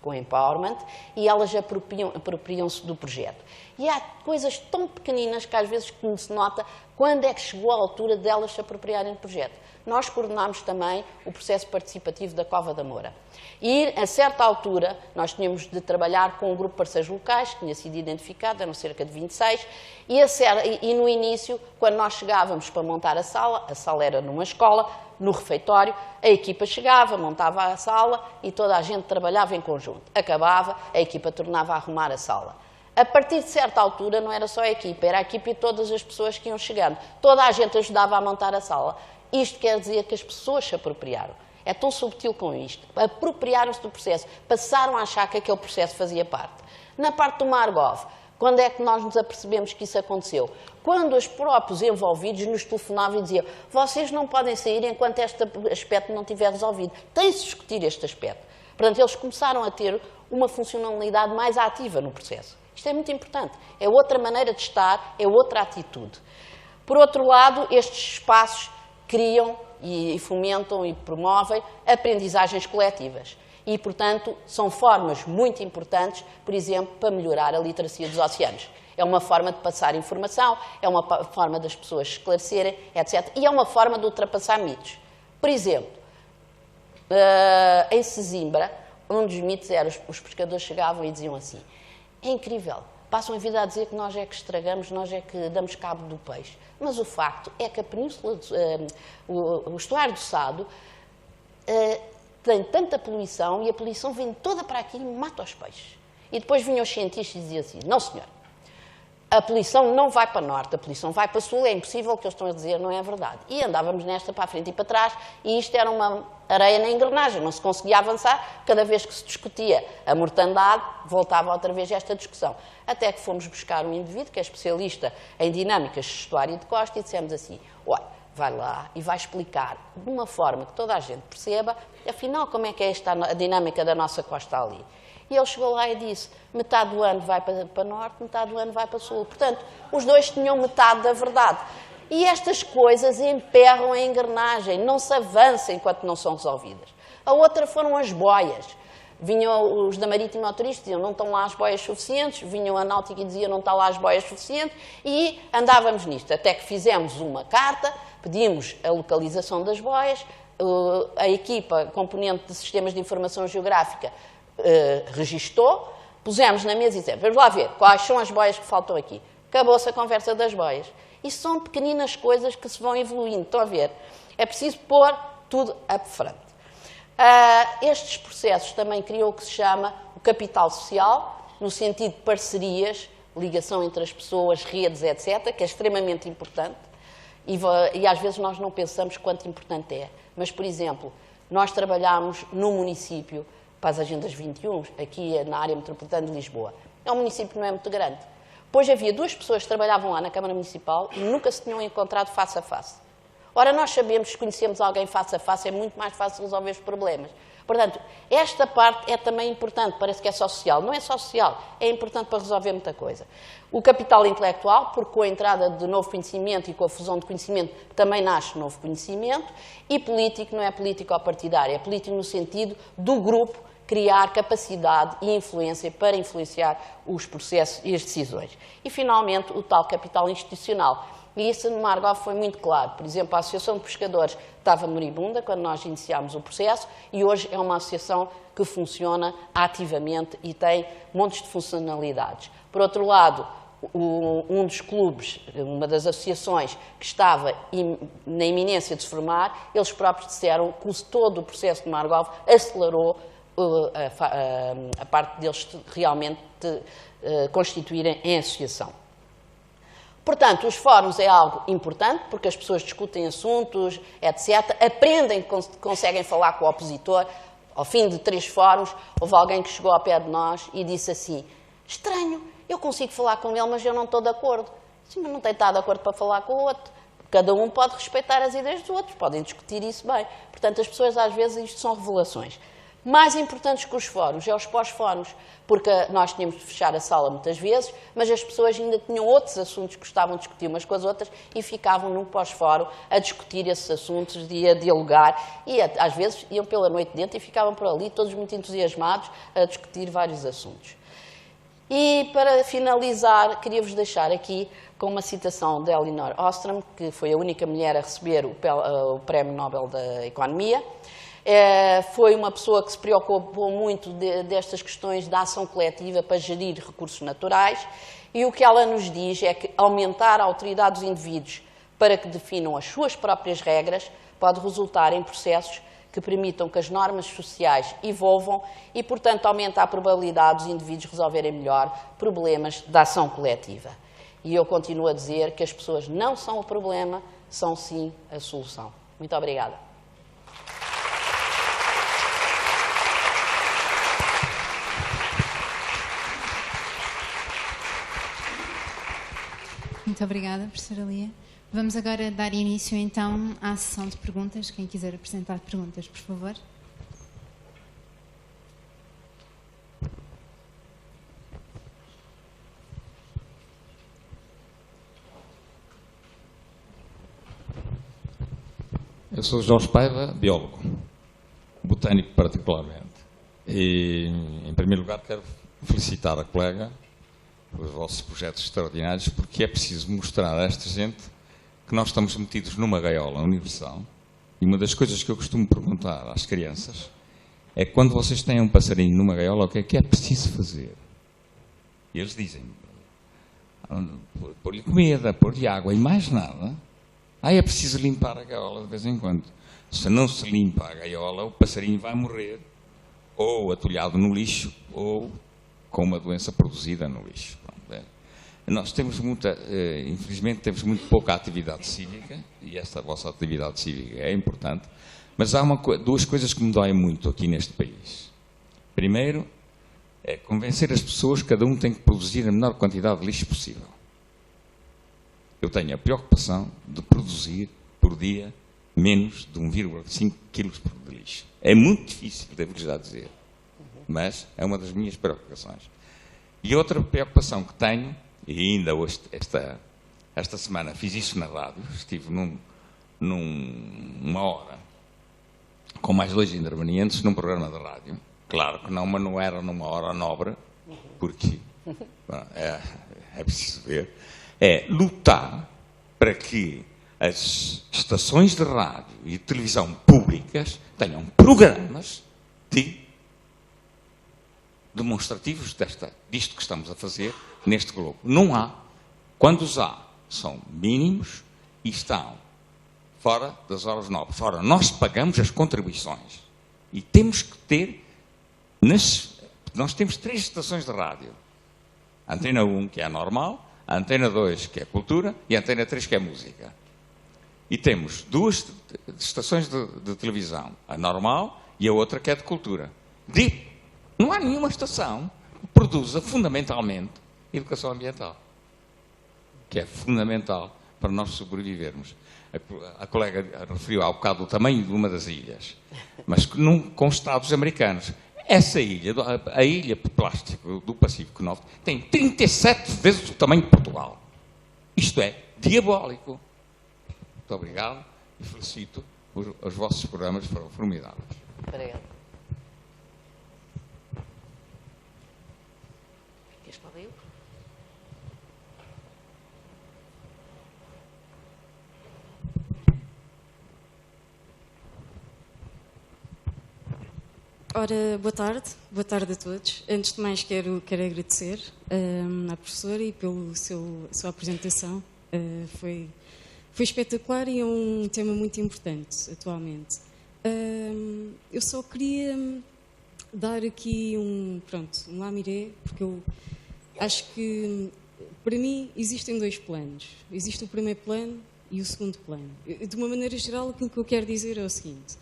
com empowerment, e elas apropriam-se do projeto. E há coisas tão pequeninas que às vezes não se nota quando é que chegou a altura delas se apropriarem do projeto. Nós coordenámos também o processo participativo da Cova da Moura. E, a certa altura, nós tínhamos de trabalhar com um grupo de parceiros locais, que tinha sido identificado, eram cerca de 26, e no início, quando nós chegávamos para montar a sala era numa escola, no refeitório, a equipa chegava, montava a sala e toda a gente trabalhava em conjunto. Acabava, a equipa tornava a arrumar a sala. A partir de certa altura não era só a equipa, era a equipa e todas as pessoas que iam chegando. Toda a gente ajudava a montar a sala. Isto quer dizer que as pessoas se apropriaram. É tão subtil com isto. Apropriaram-se do processo. Passaram a achar que aquele processo fazia parte. Na parte do Margov, quando é que nós nos apercebemos que isso aconteceu? Quando os próprios envolvidos nos telefonavam e diziam: vocês não podem sair enquanto este aspecto não estiver resolvido. Tem-se de discutir este aspecto. Portanto, eles começaram a ter uma funcionalidade mais ativa no processo. Isto é muito importante. É outra maneira de estar, é outra atitude. Por outro lado, estes espaços criam e fomentam e promovem aprendizagens coletivas. E, portanto, são formas muito importantes, por exemplo, para melhorar a literacia dos oceanos. É uma forma de passar informação, é uma forma das pessoas esclarecerem, etc. E é uma forma de ultrapassar mitos. Por exemplo, em Sesimbra, um dos mitos era os pescadores chegavam e diziam assim: é incrível, passam a vida a dizer que nós é que estragamos, nós é que damos cabo do peixe. Mas o facto é que a península, o estuário do Sado, tem tanta poluição e a poluição vem toda para aqui e mata os peixes. E depois vinham os cientistas e diziam assim: não, senhor, a poluição não vai para norte, a poluição vai para sul, é impossível, o que eles estão a dizer não é verdade. E andávamos nesta para a frente e para trás, e isto era uma areia na engrenagem, não se conseguia avançar. Cada vez que se discutia a mortandade, voltava outra vez esta discussão. Até que fomos buscar um indivíduo que é especialista em dinâmicas de estuário de costa e dissemos assim: olha, vai lá e vai explicar de uma forma que toda a gente perceba, afinal, como é que é esta a dinâmica da nossa costa ali. E ele chegou lá e disse: metade do ano vai para norte, metade do ano vai para sul. Portanto, os dois tinham metade da verdade. E estas coisas emperram a engrenagem, não se avança enquanto não são resolvidas. A outra foram as boias. Vinham os da Marítima Motorista e diziam: não estão lá as boias suficientes. Vinham a Náutica e diziam: não estão lá as boias suficientes. E andávamos nisto, até que fizemos uma carta, pedimos a localização das boias, a equipa componente de Sistemas de Informação Geográfica registou, pusemos na mesa e dissemos: vamos lá ver quais são as boias que faltam aqui. Acabou-se a conversa das boias. Isso são pequeninas coisas que se vão evoluindo. Estão a ver? É preciso pôr tudo à frente. Estes processos também criam o que se chama o capital social, no sentido de parcerias, ligação entre as pessoas, redes, etc., que é extremamente importante. E às vezes nós não pensamos quanto importante é. Mas, por exemplo, nós trabalhamos no município para as Agendas 21, aqui na área metropolitana de Lisboa. É um município que não é muito grande. Pois havia duas pessoas que trabalhavam lá na Câmara Municipal e nunca se tinham encontrado face a face. Ora, nós sabemos, se conhecemos alguém face a face, é muito mais fácil resolver os problemas. Portanto, esta parte é também importante, parece que é só social. Não é só social, é importante para resolver muita coisa. O capital intelectual, porque com a entrada de novo conhecimento e com a fusão de conhecimento também nasce novo conhecimento. E político não é político ou partidário, é político no sentido do grupo criar capacidade e influência para influenciar os processos e as decisões. E, finalmente, o tal capital institucional. E isso no Margov foi muito claro. Por exemplo, a Associação de Pescadores estava moribunda quando nós iniciámos o processo e hoje é uma associação que funciona ativamente e tem montes de funcionalidades. Por outro lado, um dos clubes, uma das associações que estava na iminência de se formar, eles próprios disseram que todo o processo de Margov acelerou a parte deles realmente constituírem em associação. Portanto, os fóruns é algo importante, porque as pessoas discutem assuntos, etc., aprendem que conseguem falar com o opositor. Ao fim de 3 fóruns, houve alguém que chegou ao pé de nós e disse assim: estranho, eu consigo falar com ele, mas eu não estou de acordo. Sim, mas não tem estado de acordo para falar com o outro. Cada um pode respeitar as ideias dos outros, podem discutir isso bem. Portanto, as pessoas, às vezes, isto são revelações. Mais importantes que os fóruns é os pós-fóruns, porque nós tínhamos de fechar a sala muitas vezes, mas as pessoas ainda tinham outros assuntos que gostavam de discutir umas com as outras e ficavam num pós-fórum a discutir esses assuntos e a dialogar. E às vezes iam pela noite dentro e ficavam por ali todos muito entusiasmados a discutir vários assuntos. E para finalizar, queria-vos deixar aqui com uma citação de Elinor Ostrom, que foi a única mulher a receber o Prémio Nobel da Economia. Foi uma pessoa que se preocupou muito destas questões da ação coletiva para gerir recursos naturais e o que ela nos diz é que aumentar a autoridade dos indivíduos para que definam as suas próprias regras pode resultar em processos que permitam que as normas sociais evolvam e, portanto, aumenta a probabilidade dos indivíduos resolverem melhor problemas da ação coletiva. E eu continuo a dizer que as pessoas não são o problema, são sim a solução. Muito obrigada. Muito obrigada, professora Lia. Vamos agora dar início, então, à sessão de perguntas. Quem quiser apresentar perguntas, por favor. Eu sou Jorge Paiva, biólogo, botânico particularmente. E, em primeiro lugar, quero felicitar a colega pelos vossos projetos extraordinários, porque é preciso mostrar a esta gente que nós estamos metidos numa gaiola universal. E uma das coisas que eu costumo perguntar às crianças é, quando vocês têm um passarinho numa gaiola, o que é preciso fazer? E eles dizem, pôr-lhe comida, pôr-lhe água e mais nada. É preciso limpar a gaiola de vez em quando. Se não se limpa a gaiola, o passarinho vai morrer ou atolhado no lixo ou com uma doença produzida no lixo. Nós temos muita, infelizmente, temos muito pouca atividade cívica, e esta vossa atividade cívica é importante, mas há duas coisas que me doem muito aqui neste país. Primeiro, é convencer as pessoas que cada um tem que produzir a menor quantidade de lixo possível. Eu tenho a preocupação de produzir, por dia, menos de 1,5 kg de lixo. É muito difícil, devo-lhes já dizer, mas é uma das minhas preocupações. E outra preocupação que tenho, e ainda hoje, esta semana fiz isso na rádio, estive numa hora com mais 2 intervenientes num programa de rádio. Claro que não, mas não era numa hora nobre, porque é preciso ver. É lutar para que as estações de rádio e de televisão públicas tenham programas demonstrativos disto que estamos a fazer neste globo. Não há. Quando os há, são mínimos e estão fora das horas nobres. Fora, nós pagamos as contribuições e temos que ter... Nós temos 3 estações de rádio. A Antena 1, que é a normal, a Antena 2, que é cultura, e a Antena 3, que é música. E temos 2 estações de televisão, a normal e a outra que é de cultura. Não há nenhuma estação que produza fundamentalmente educação ambiental, que é fundamental para nós sobrevivermos. A colega referiu há bocado o tamanho de uma das ilhas, mas com Estados americanos. Essa ilha, a ilha de plástico do Pacífico Norte, tem 37 vezes o tamanho de Portugal. Isto é diabólico. Muito obrigado e felicito os vossos programas, foram formidáveis. Obrigado. Queres para o Rio? Ora, boa tarde a todos. Antes de mais quero agradecer à professora e pela sua apresentação. Foi espetacular e é um tema muito importante atualmente. Eu só queria dar aqui um lamiré, porque eu acho que, para mim, existem 2 planos. Existe o primeiro plano e o segundo plano. De uma maneira geral, aquilo que eu quero dizer é o seguinte.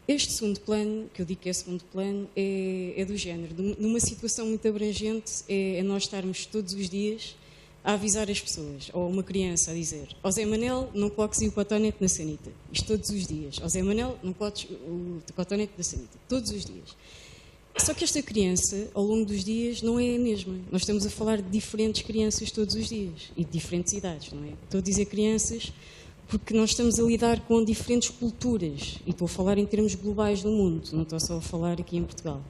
Este segundo plano, que eu digo que é segundo plano, é do género. Numa situação muito abrangente, é nós estarmos todos os dias a avisar as pessoas, ou uma criança a dizer: ó Zé Manel, não coloques o cotonete na sanita. Isto todos os dias. Ó Zé Manel, não coloques o cotonete na sanita. Todos os dias. Só que esta criança, ao longo dos dias, não é a mesma. Nós estamos a falar de diferentes crianças todos os dias e de diferentes idades, não é? Estou a dizer crianças porque nós estamos a lidar com diferentes culturas, e estou a falar em termos globais no mundo, não estou só a falar aqui em Portugal.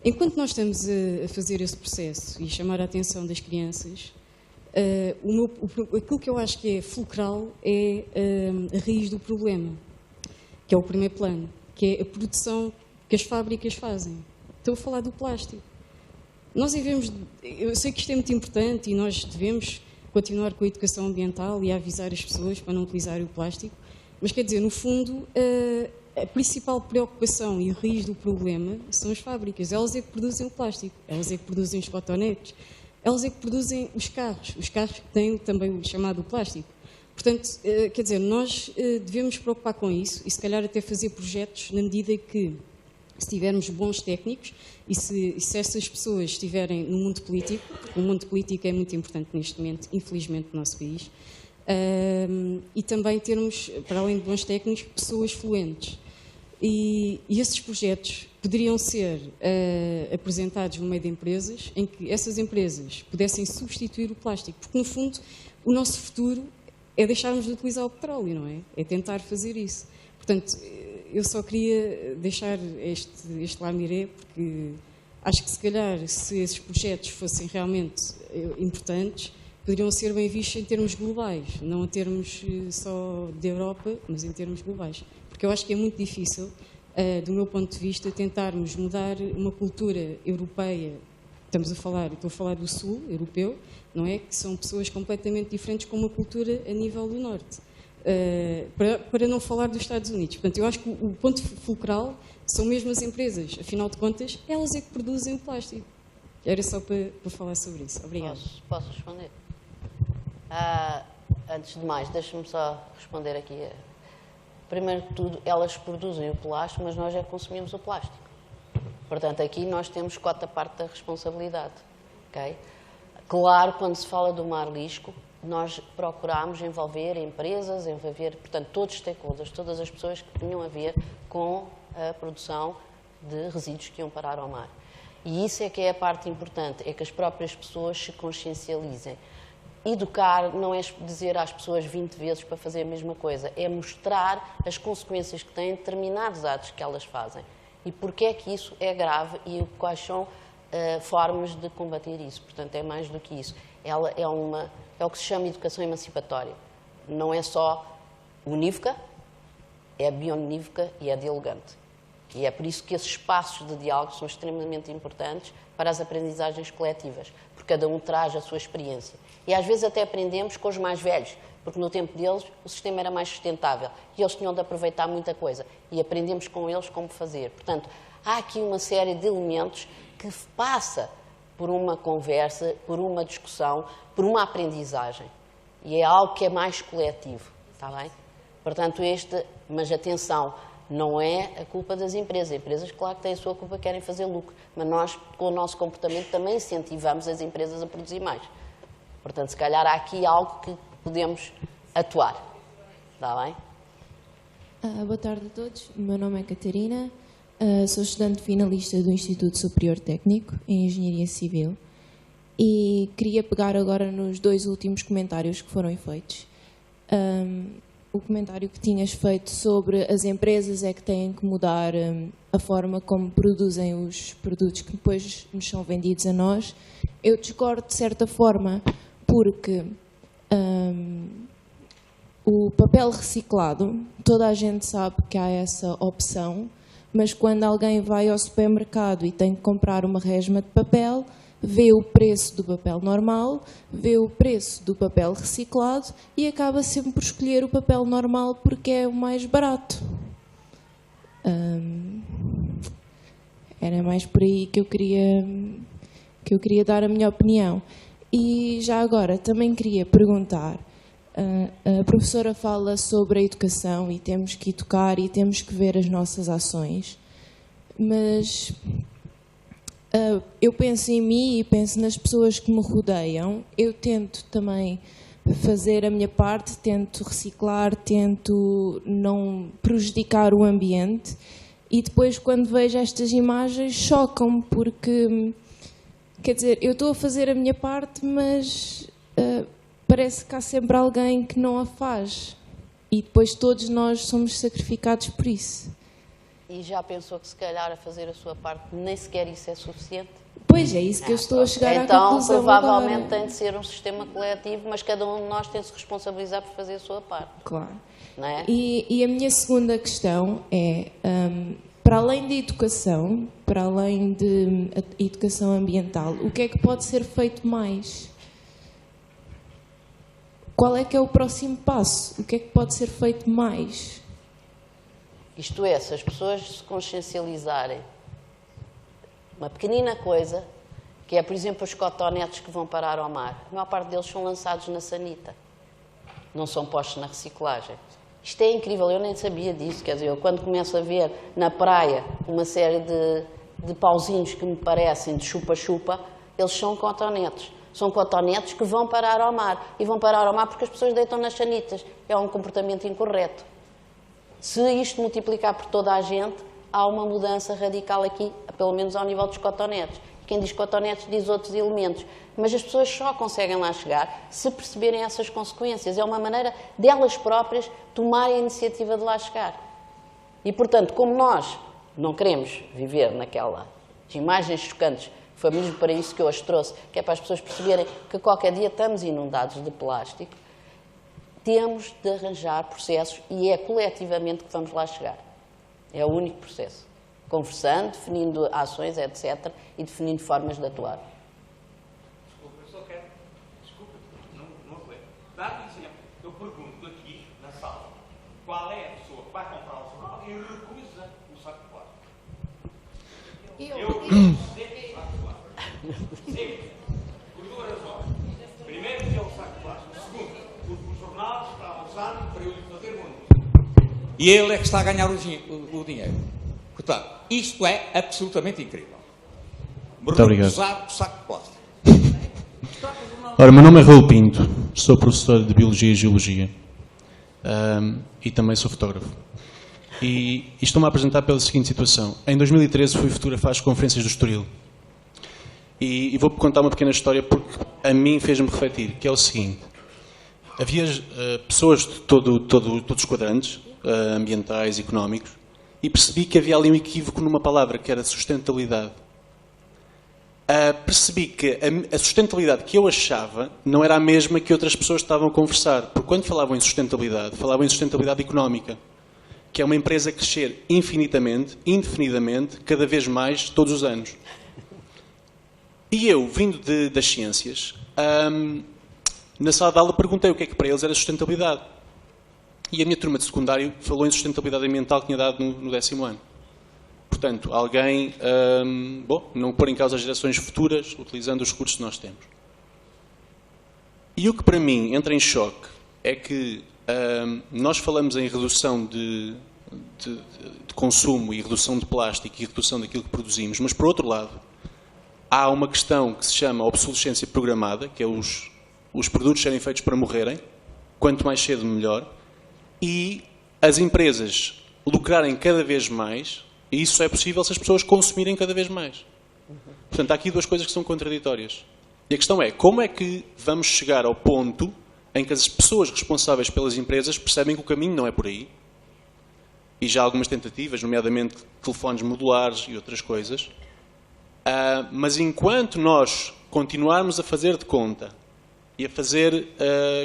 Enquanto nós estamos a fazer esse processo e a chamar a atenção das crianças, aquilo que eu acho que é fulcral é a raiz do problema, que é o primeiro plano, que é a produção que as fábricas fazem. Estou a falar do plástico. Nós devemos, eu sei que isto é muito importante e nós devemos continuar com a educação ambiental e a avisar as pessoas para não utilizarem o plástico, mas quer dizer, no fundo, a principal preocupação e raiz do problema são as fábricas. Elas é que produzem o plástico, elas é que produzem os cotonetes, elas é que produzem os carros que têm também o chamado plástico. Portanto, quer dizer, nós devemos preocupar com isso e se calhar até fazer projetos na medida que, se tivermos bons técnicos e se essas pessoas estiverem no mundo político, porque o mundo político é muito importante neste momento, infelizmente, no nosso país, e também termos, para além de bons técnicos, pessoas fluentes. E esses projetos poderiam ser apresentados no meio de empresas, em que essas empresas pudessem substituir o plástico, porque, no fundo, o nosso futuro é deixarmos de utilizar o petróleo, não é? É tentar fazer isso. Portanto, eu só queria deixar este lamiré, porque acho que, se calhar, se esses projetos fossem realmente importantes, poderiam ser bem vistos em termos globais, não em termos só da Europa, mas em termos globais. Porque eu acho que é muito difícil, do meu ponto de vista, tentarmos mudar uma cultura europeia. Estou a falar do sul europeu, não é? Que são pessoas completamente diferentes com uma cultura a nível do norte. Para não falar dos Estados Unidos. Portanto, eu acho que o ponto fulcral são mesmo as empresas. Afinal de contas, elas é que produzem o plástico. Era só para falar sobre isso. Obrigada. Posso responder? Antes de mais, deixa-me só responder aqui. Primeiro de tudo, elas produzem o plástico, mas nós é que consumimos o plástico. Portanto, aqui nós temos cota parte da responsabilidade. Okay? Claro, quando se fala do mar lixo, nós procuramos envolver empresas, portanto, todos os stakeholders, todas as pessoas que tinham a ver com a produção de resíduos que iam parar ao mar. E isso é que é a parte importante, é que as próprias pessoas se consciencializem. Educar não é dizer às pessoas 20 vezes para fazer a mesma coisa, é mostrar as consequências que têm determinados atos que elas fazem. E porque é que isso é grave e quais são formas de combater isso. Portanto, é mais do que isso. Ela é o que se chama educação emancipatória. Não é só unívoca, é bionívoca e é dialogante. E é por isso que esses espaços de diálogo são extremamente importantes para as aprendizagens coletivas, porque cada um traz a sua experiência. E às vezes até aprendemos com os mais velhos, porque no tempo deles o sistema era mais sustentável e eles tinham de aproveitar muita coisa. E aprendemos com eles como fazer. Portanto, há aqui uma série de elementos que passa por uma conversa, por uma discussão, por uma aprendizagem. E é algo que é mais coletivo, está bem? Portanto, mas atenção, não é a culpa das empresas. As empresas, claro que têm a sua culpa, querem fazer lucro, mas nós, com o nosso comportamento, também incentivamos as empresas a produzir mais. Portanto, se calhar há aqui algo que podemos atuar. Está bem? Boa tarde a todos. O meu nome é Catarina. Sou estudante finalista do Instituto Superior Técnico em Engenharia Civil e queria pegar agora nos dois últimos comentários que foram feitos. O comentário que tinhas feito sobre as empresas é que têm que mudar a forma como produzem os produtos que depois nos são vendidos a nós. Eu discordo de certa forma porque o papel reciclado, toda a gente sabe que há essa opção, mas quando alguém vai ao supermercado e tem que comprar uma resma de papel, vê o preço do papel normal, vê o preço do papel reciclado e acaba sempre por escolher o papel normal porque é o mais barato. Era mais por aí que eu queria dar a minha opinião. E já agora também queria perguntar, a professora fala sobre a educação e temos que educar e temos que ver as nossas ações, mas eu penso em mim e penso nas pessoas que me rodeiam. Eu tento também fazer a minha parte, tento reciclar, tento não prejudicar o ambiente e depois quando vejo estas imagens chocam-me porque, quer dizer, eu estou a fazer a minha parte, mas parece que há sempre alguém que não a faz e depois todos nós somos sacrificados por isso. E já pensou que se calhar a fazer a sua parte nem sequer isso é suficiente? Pois é, isso que eu estou a chegar à conclusão. Então, provavelmente agora tem de ser um sistema coletivo, mas cada um de nós tem de se responsabilizar por fazer a sua parte. Claro. Não é? E a minha segunda questão é, para além de educação, para além de educação ambiental, o que é que pode ser feito mais? Qual é que é o próximo passo? O que é que pode ser feito mais? Isto é, se as pessoas se consciencializarem uma pequenina coisa, que é, por exemplo, os cotonetes que vão parar ao mar. A maior parte deles são lançados na sanita. Não são postos na reciclagem. Isto é incrível, eu nem sabia disso. Quer dizer, eu quando começo a ver na praia uma série de pauzinhos que me parecem de chupa-chupa, eles são cotonetes. São cotonetes que vão parar ao mar. E vão parar ao mar porque as pessoas deitam nas sanitas. É um comportamento incorreto. Se isto multiplicar por toda a gente, há uma mudança radical aqui, pelo menos ao nível dos cotonetes. Quem diz cotonetes diz outros elementos. Mas as pessoas só conseguem lá chegar se perceberem essas consequências. É uma maneira delas próprias tomarem a iniciativa de lá chegar. E, portanto, como nós não queremos viver naquelas imagens chocantes, foi mesmo para isso que eu as trouxe, que é para as pessoas perceberem que qualquer dia estamos inundados de plástico, temos de arranjar processos e é coletivamente que vamos lá chegar. É o único processo. Conversando, definindo ações, etc. e definindo formas de atuar. Desculpa, eu só quero... Desculpa, não foi. Dá-me exemplo. Eu pergunto aqui, na sala, qual é a pessoa que vai comprar o jornal e recusa o saco de plástico? Eu recuso sempre o saco de plástico. Sempre. Por duas razões. Primeiro, porque é o saco de plástico. Segundo, porque o jornal está usado para eu lhe fazer um anúncio. E ele é que está a ganhar o dinheiro. Portanto, isto é absolutamente incrível. Muito obrigado. Usar o saco de plástico. Ora, meu nome é Raul Pinto, sou professor de Biologia e Geologia e também sou fotógrafo. E estou-me a apresentar pela seguinte situação. Em 2013 fui fotografar as conferências do Estoril. E vou contar uma pequena história porque a mim fez-me refletir, que é o seguinte. Havia pessoas de todos os quadrantes, ambientais, económicos, e percebi que havia ali um equívoco numa palavra, que era sustentabilidade. Percebi que a sustentabilidade que eu achava não era a mesma que outras pessoas estavam a conversar. Porque quando falavam em sustentabilidade económica, que é uma empresa crescer infinitamente, indefinidamente, cada vez mais, todos os anos. E eu, vindo das ciências, na sala de aula perguntei o que é que para eles era sustentabilidade. E a minha turma de secundário falou em sustentabilidade ambiental que tinha dado no 10º ano. Portanto, alguém, não pôr em causa as gerações futuras, utilizando os recursos que nós temos. E o que para mim entra em choque é que nós falamos em redução de consumo e redução de plástico e redução daquilo que produzimos, mas, por outro lado, há uma questão que se chama obsolescência programada, que é os produtos serem feitos para morrerem, quanto mais cedo melhor, e as empresas lucrarem cada vez mais, e isso só é possível se as pessoas consumirem cada vez mais. Portanto, há aqui duas coisas que são contraditórias. E a questão é, como é que vamos chegar ao ponto em que as pessoas responsáveis pelas empresas percebem que o caminho não é por aí? E já há algumas tentativas, nomeadamente telefones modulares e outras coisas. Mas enquanto nós continuarmos a fazer de conta e a fazer,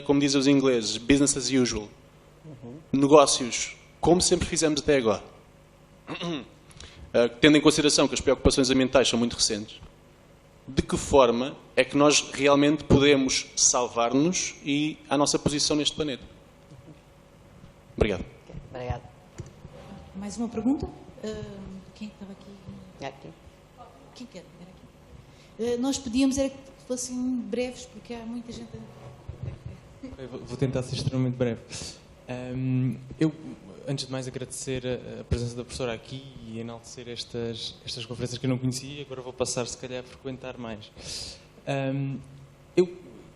como dizem os ingleses, business as usual, negócios como sempre fizemos até agora, tendo em consideração que as preocupações ambientais são muito recentes, de que forma é que nós realmente podemos salvar-nos e a nossa posição neste planeta? Obrigado. Obrigado. Mais uma pergunta? Quem estava aqui? Aqui. Quem quer? Era aqui. Nós pedíamos era que fossem breves, porque há muita gente... Vou tentar ser extremamente breve. Eu, antes de mais, agradecer a presença da professora aqui e enaltecer estas conferências que eu não conhecia. Agora vou passar, se calhar, a frequentar mais. Eu,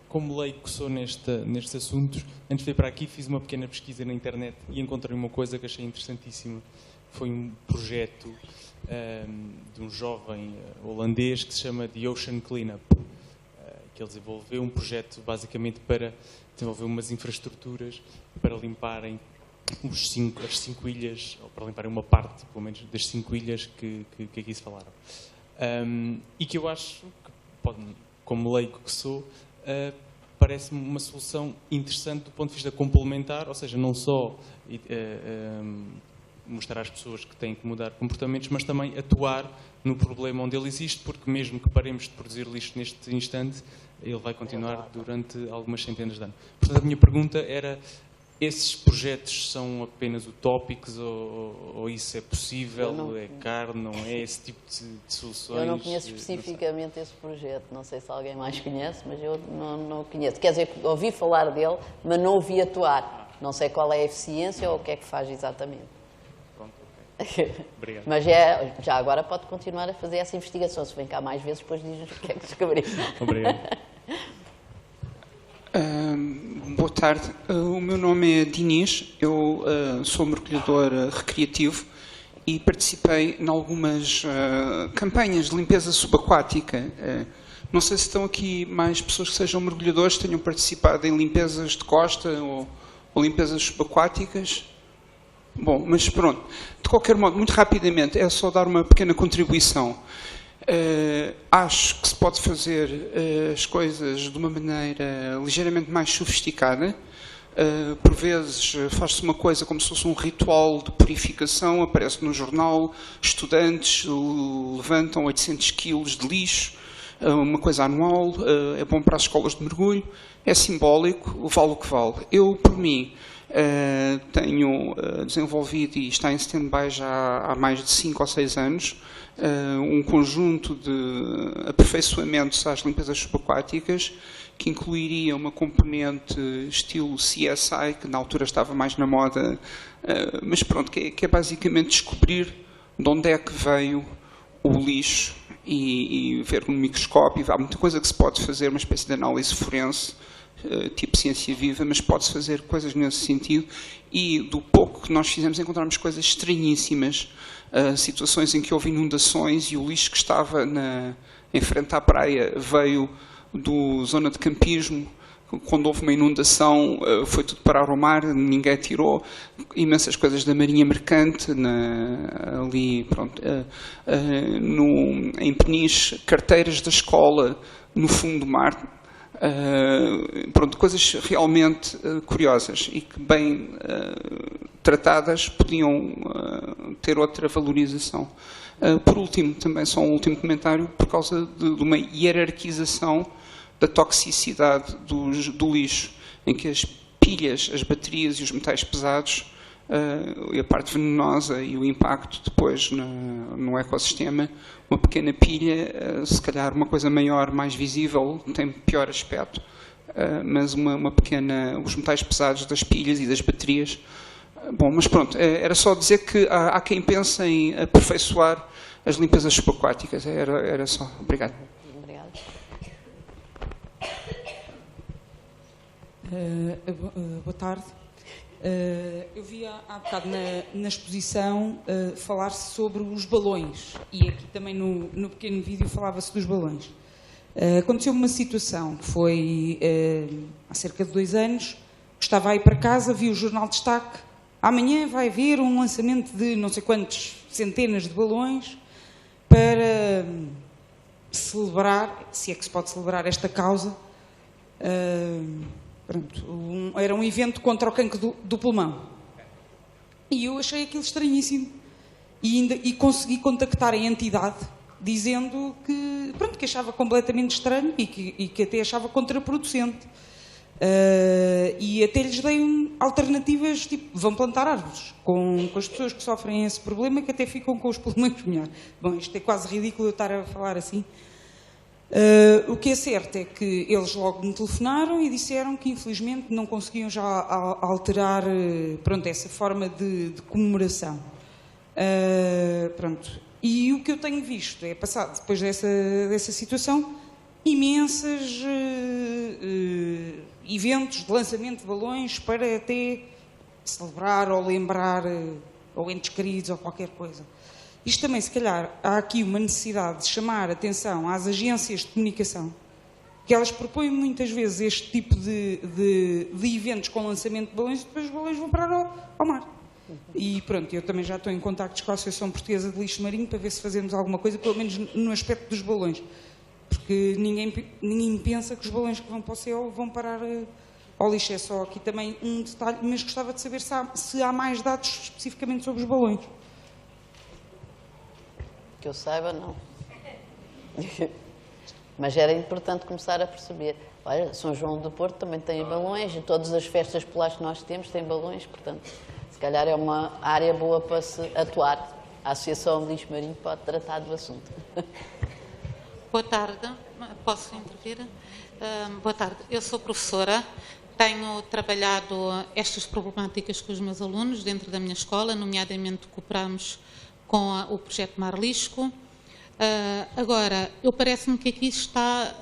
como leigo que sou nestes assuntos, antes de vir para aqui, fiz uma pequena pesquisa na internet e encontrei uma coisa que achei interessantíssima. Foi um projeto de um jovem holandês que se chama The Ocean Cleanup, que ele desenvolveu um projeto basicamente para desenvolver umas infraestruturas para limparem as 5 ilhas, ou para limparem uma parte, pelo menos, das 5 ilhas que aqui se falaram. E que eu acho, que como leigo que sou, parece-me uma solução interessante do ponto de vista complementar, ou seja, não só mostrar às pessoas que têm que mudar comportamentos, mas também atuar no problema onde ele existe, porque mesmo que paremos de produzir lixo neste instante, ele vai continuar durante algumas centenas de anos. Portanto, a minha pergunta era esses projetos são apenas utópicos ou isso é possível, é caro, não é? Esse tipo de soluções? Eu não conheço especificamente esse projeto, não sei se alguém mais conhece, mas eu não conheço. Quer dizer, ouvi falar dele, mas não o vi atuar. Não sei qual é a eficiência ou o que é que faz exatamente. Pronto, ok. Obrigado. Mas já agora pode continuar a fazer essa investigação. Se vem cá mais vezes, depois diz-nos o que é que descobriu. Obrigado. Boa tarde, o meu nome é Diniz, eu sou mergulhador recreativo e participei em algumas campanhas de limpeza subaquática. Não sei se estão aqui mais pessoas que sejam mergulhadores, que tenham participado em limpezas de costa ou limpezas subaquáticas. Bom, mas pronto, de qualquer modo, muito rapidamente, é só dar uma pequena contribuição. Acho que se pode fazer as coisas de uma maneira ligeiramente mais sofisticada. Por vezes faz-se uma coisa como se fosse um ritual de purificação, aparece no jornal, estudantes levantam 800 quilos de lixo, uma coisa anual, é bom para as escolas de mergulho, é simbólico, vale o que vale. Eu, por mim, tenho desenvolvido, e está em stand-by já há mais de 5 ou 6 anos, um conjunto de aperfeiçoamentos às limpezas subaquáticas que incluiria uma componente estilo CSI, que na altura estava mais na moda, mas pronto, que é basicamente descobrir de onde é que veio o lixo e ver no microscópio. Há muita coisa que se pode fazer, uma espécie de análise forense, tipo ciência viva, mas pode-se fazer coisas nesse sentido, e do pouco que nós fizemos encontramos coisas estranhíssimas, situações em que houve inundações e o lixo que estava em frente à praia veio da zona de campismo. Quando houve uma inundação foi tudo parar ao mar, ninguém tirou, imensas coisas da marinha mercante, ali, pronto, em Peniche, carteiras da escola no fundo do mar. Pronto, coisas realmente curiosas e que, bem tratadas, podiam ter outra valorização. Por último, também só um último comentário, por causa de uma hierarquização da toxicidade do lixo, em que as pilhas, as baterias e os metais pesados, e a parte venenosa e o impacto depois no ecossistema, uma pequena pilha, se calhar uma coisa maior, mais visível, tem pior aspecto, mas uma pequena, os metais pesados das pilhas e das baterias. Bom, mas pronto, era só dizer que há quem pense em aperfeiçoar as limpezas subaquáticas, era só. Obrigado. Boa tarde. Eu vi há bocado na exposição falar-se sobre os balões, e aqui também no pequeno vídeo falava-se dos balões. Aconteceu uma situação que foi há cerca de 2 anos, estava a ir para casa, vi o jornal de destaque, amanhã vai haver um lançamento de não sei quantas centenas de balões para celebrar, se é que se pode celebrar esta causa. Pronto, era um evento contra o cancro do pulmão. E eu achei aquilo estranhíssimo. E consegui contactar a entidade dizendo que, pronto, que achava completamente estranho e que até achava contraproducente. E até lhes dei alternativas, tipo, vão plantar árvores com as pessoas que sofrem esse problema, que até ficam com os pulmões melhor. Bom, isto é quase ridículo eu estar a falar assim. O que é certo é que eles logo me telefonaram e disseram que infelizmente não conseguiam já alterar pronto, essa forma de comemoração. Pronto. E o que eu tenho visto é, passado depois dessa situação, imensos eventos de lançamento de balões para até celebrar ou lembrar ou entes queridos ou qualquer coisa. Isto também, se calhar, há aqui uma necessidade de chamar atenção às agências de comunicação, que elas propõem muitas vezes este tipo de eventos com lançamento de balões e depois os balões vão parar ao mar. E pronto, eu também já estou em contactos com a Associação Portuguesa de Lixo Marinho para ver se fazemos alguma coisa, pelo menos no aspecto dos balões. Porque ninguém pensa que os balões que vão para o céu vão parar ao lixo. É só aqui também um detalhe, mas gostava de saber se há mais dados especificamente sobre os balões. Que eu saiba, não. Mas era importante começar a perceber. Olha, São João do Porto também tem balões e todas as festas polares que nós temos têm balões, portanto, se calhar é uma área boa para se atuar. A Associação de Lixo Marinho pode tratar do assunto. Boa tarde, posso intervir? Boa tarde, eu sou professora, tenho trabalhado estas problemáticas com os meus alunos dentro da minha escola, nomeadamente cooperamos com o projeto Mar Lisco. Agora, eu parece-me que aqui está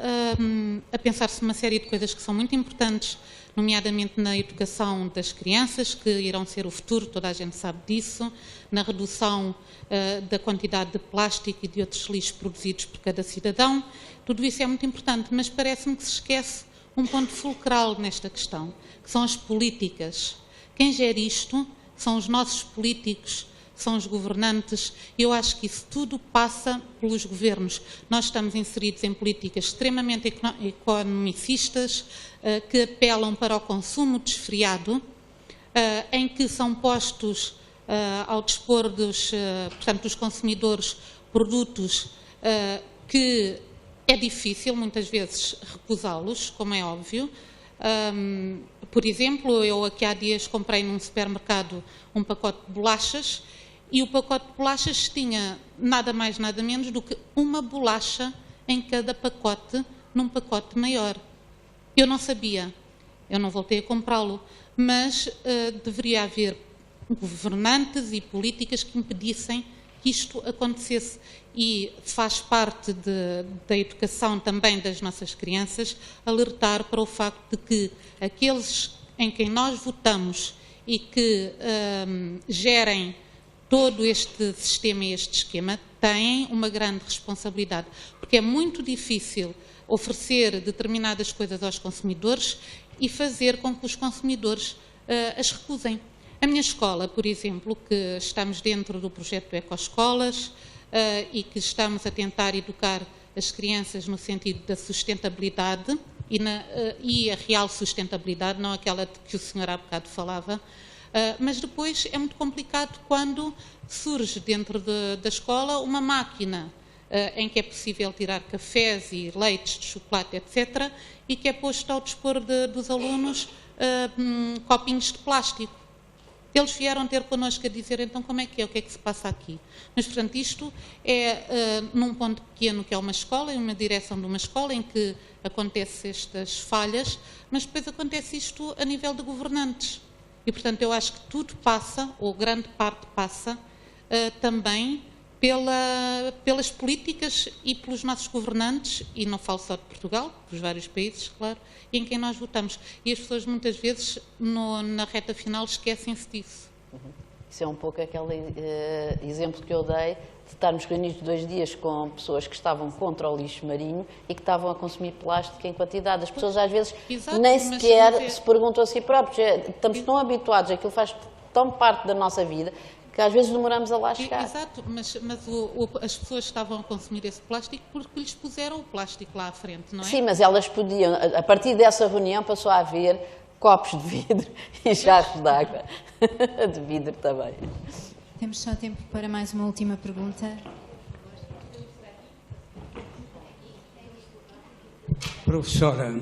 a pensar-se uma série de coisas que são muito importantes, nomeadamente na educação das crianças, que irão ser o futuro, toda a gente sabe disso, na redução da quantidade de plástico e de outros lixos produzidos por cada cidadão. Tudo isso é muito importante, mas parece-me que se esquece um ponto fulcral nesta questão, que são as políticas. Quem gera isto são os nossos políticos, são os governantes. Eu acho que isso tudo passa pelos governos. Nós estamos inseridos em políticas extremamente economicistas, que apelam para o consumo desfreado, em que são postos ao dispor dos consumidores produtos que é difícil, muitas vezes, recusá-los, como é óbvio. Por exemplo, eu aqui há dias comprei num supermercado um pacote de bolachas e o pacote de bolachas tinha nada mais, nada menos do que uma bolacha em cada pacote, num pacote maior. Eu não sabia, eu não voltei a comprá-lo, mas deveria haver governantes e políticas que impedissem que isto acontecesse. E faz parte da educação também das nossas crianças alertar para o facto de que aqueles em quem nós votamos e que gerem todo este sistema e este esquema têm uma grande responsabilidade, porque é muito difícil oferecer determinadas coisas aos consumidores e fazer com que os consumidores as recusem. A minha escola, por exemplo, que estamos dentro do projeto Ecoescolas e que estamos a tentar educar as crianças no sentido da sustentabilidade e a real sustentabilidade, não aquela de que o senhor há bocado falava, mas depois é muito complicado quando surge dentro da escola uma máquina em que é possível tirar cafés e leites de chocolate, etc., e que é posto ao dispor dos alunos copinhos de plástico. Eles vieram ter connosco a dizer, então, como é que é, o que é que se passa aqui? Mas, portanto, isto é num ponto pequeno, que é uma escola, em uma direção de uma escola, em que acontecem estas falhas, mas depois acontece isto a nível de governantes. E, portanto, eu acho que tudo passa, ou grande parte passa, também pelas políticas e pelos nossos governantes, e não falo só de Portugal, dos vários países, claro, em quem nós votamos. E as pessoas muitas vezes, na reta final, esquecem-se disso. Isso é um pouco aquele exemplo que eu dei, de estarmos reunidos 2 dias com pessoas que estavam contra o lixo marinho e que estavam a consumir plástico em quantidade. As pessoas às vezes nem sequer se perguntam a si próprios. Estamos tão habituados, aquilo faz tão parte da nossa vida, que às vezes demoramos a lá chegar. Exato, mas as pessoas estavam a consumir esse plástico porque lhes puseram o plástico lá à frente, não é? Sim, mas elas podiam, a partir dessa reunião passou a haver copos de vidro e jarros de água de vidro também. Temos só tempo para mais uma última pergunta. Professora,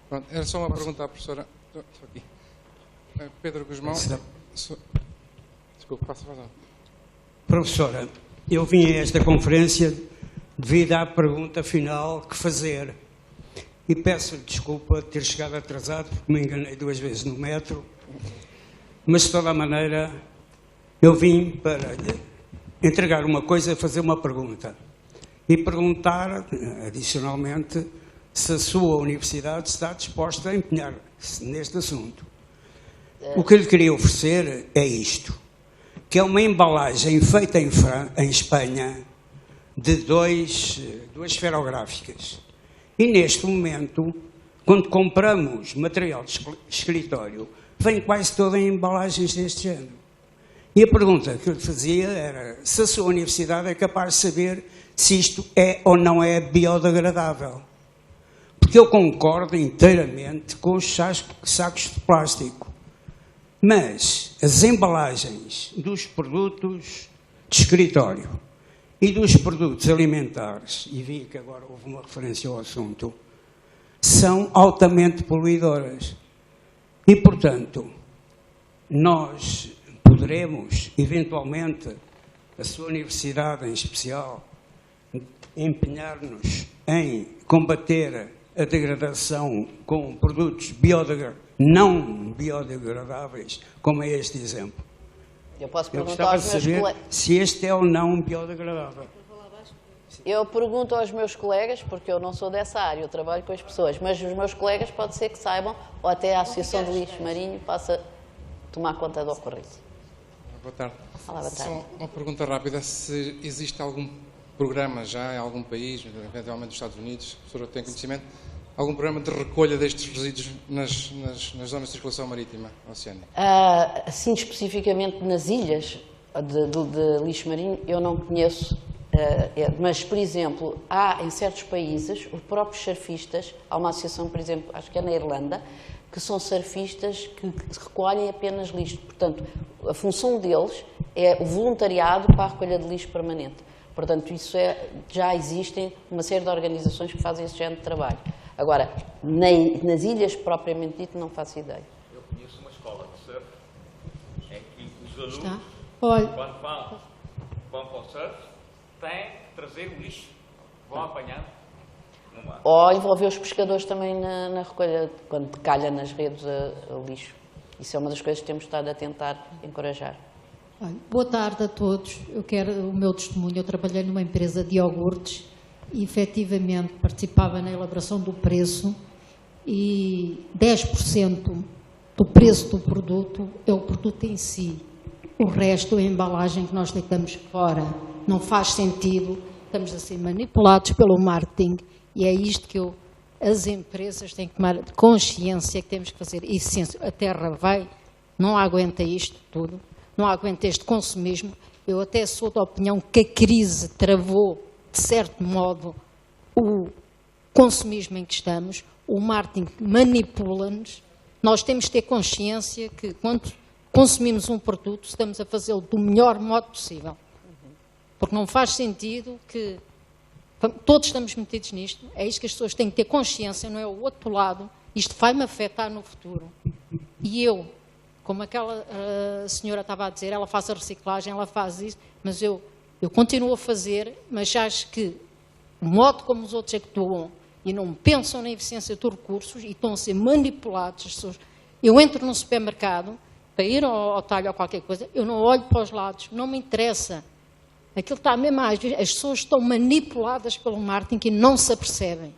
pronto, era só uma pergunta à professora. Estou aqui. Pedro Guzmão. Desculpe, passa. Professora, eu vim a esta conferência devido à pergunta final que fazer. E peço-lhe desculpa de ter chegado atrasado, porque me enganei 2 vezes no metro. Mas, de toda a maneira, eu vim para entregar uma coisa e fazer uma pergunta. E perguntar, adicionalmente, se a sua universidade está disposta a empenhar-se neste assunto. O que eu lhe queria oferecer é isto, que é uma embalagem feita em Espanha de duas esferográficas. E neste momento, quando compramos material de escritório, vem quase toda em embalagens deste género. E a pergunta que eu lhe fazia era se a sua universidade é capaz de saber se isto é ou não é biodegradável. porque eu concordo inteiramente com os sacos de plástico. Mas as embalagens dos produtos de escritório e dos produtos alimentares, e vi que agora houve uma referência ao assunto, são altamente poluidoras. E, portanto, nós poderemos, eventualmente, a sua universidade em especial, empenhar-nos em combater a degradação com produtos não biodegradáveis, como é este exemplo. Eu posso Eu perguntar gostava aos de meus saber colegas. se este é ou não biodegradável. Eu pergunto aos meus colegas, porque eu não sou dessa área, eu trabalho com as pessoas, mas os meus colegas pode ser que saibam, ou até a Associação de Lixo Marinho possa tomar conta do ocorrido. Boa tarde. Olá, boa tarde. Só uma pergunta rápida, se existe algum programa já em algum país, eventualmente nos Estados Unidos, a professora tem conhecimento, algum programa de recolha destes resíduos nas zonas de circulação marítima oceânica? Assim, especificamente nas ilhas de lixo marinho, eu não conheço, mas, por exemplo, há em certos países, os próprios surfistas, há uma associação, por exemplo, acho que é na Irlanda, que são surfistas que recolhem apenas lixo. Portanto, a função deles é o voluntariado para a recolha de lixo permanente. Portanto, já existem uma série de organizações que fazem esse género de trabalho. Agora, nas ilhas propriamente dito, não faço ideia. Eu conheço uma escola de surf em que os alunos, quando vão para o surf, têm que trazer o lixo, vão apanhando no mar. Ou envolver os pescadores também na recolha, quando calha nas redes o lixo. Isso é uma das coisas que temos estado a tentar encorajar. Boa tarde a todos. Eu quero o meu testemunho. Eu trabalhei numa empresa de iogurtes e, efetivamente, participava na elaboração do preço e 10% do preço do produto é o produto em si. O resto é a embalagem que nós deitamos fora. Não faz sentido. Estamos a ser manipulados pelo marketing e é isto que as empresas têm que tomar consciência que temos que fazer. Essência. A terra não aguenta isto tudo. Não aguento este consumismo. Eu até sou da opinião que a crise travou, de certo modo, o consumismo em que estamos. O marketing manipula-nos. Nós temos que ter consciência que, quando consumimos um produto, estamos a fazê-lo do melhor modo possível. Porque não faz sentido que todos estamos metidos nisto. É isto que as pessoas têm que ter consciência, não é o outro lado. Isto vai-me afetar no futuro. E eu, como aquela senhora estava a dizer, ela faz a reciclagem, ela faz isso, mas eu continuo a fazer, mas acho que o modo como os outros actuam e não pensam na eficiência dos recursos e estão a ser manipulados as pessoas. Eu entro num supermercado para ir ao talho ou qualquer coisa, eu não olho para os lados, não me interessa. Aquilo está mesmo às vezes, as pessoas estão manipuladas pelo marketing e não se apercebem.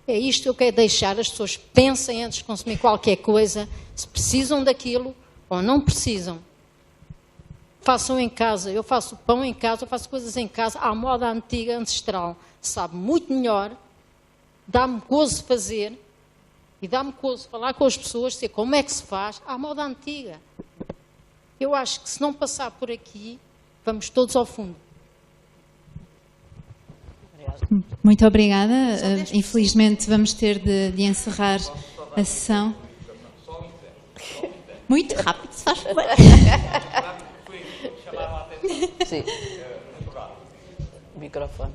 É isto que eu quero deixar, as pessoas pensem antes de consumir qualquer coisa, se precisam daquilo ou não precisam. Façam em casa, eu faço pão em casa, eu faço coisas em casa, à moda antiga, ancestral. Sabe muito melhor, dá-me gozo fazer e dá-me gozo falar com as pessoas, dizer como é que se faz, à moda antiga. Eu acho que se não passar por aqui, vamos todos ao fundo. Muito obrigada. Infelizmente vamos ter de encerrar a sessão. Muito rápido, se faz favor. Sim. Microfone.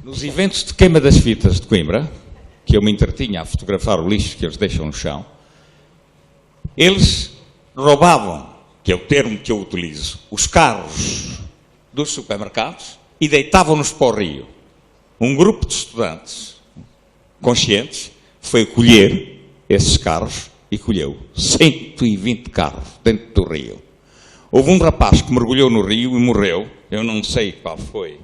Nos eventos de queima das fitas de Coimbra, que eu me entretinha a fotografar o lixo que eles deixam no chão, eles roubavam, que é o termo que eu utilizo, os carros dos supermercados e deitavam-nos para o rio. Um grupo de estudantes conscientes foi colher esses carros e colheu 120 carros dentro do rio. Houve um rapaz que mergulhou no rio e morreu. Eu não sei qual foi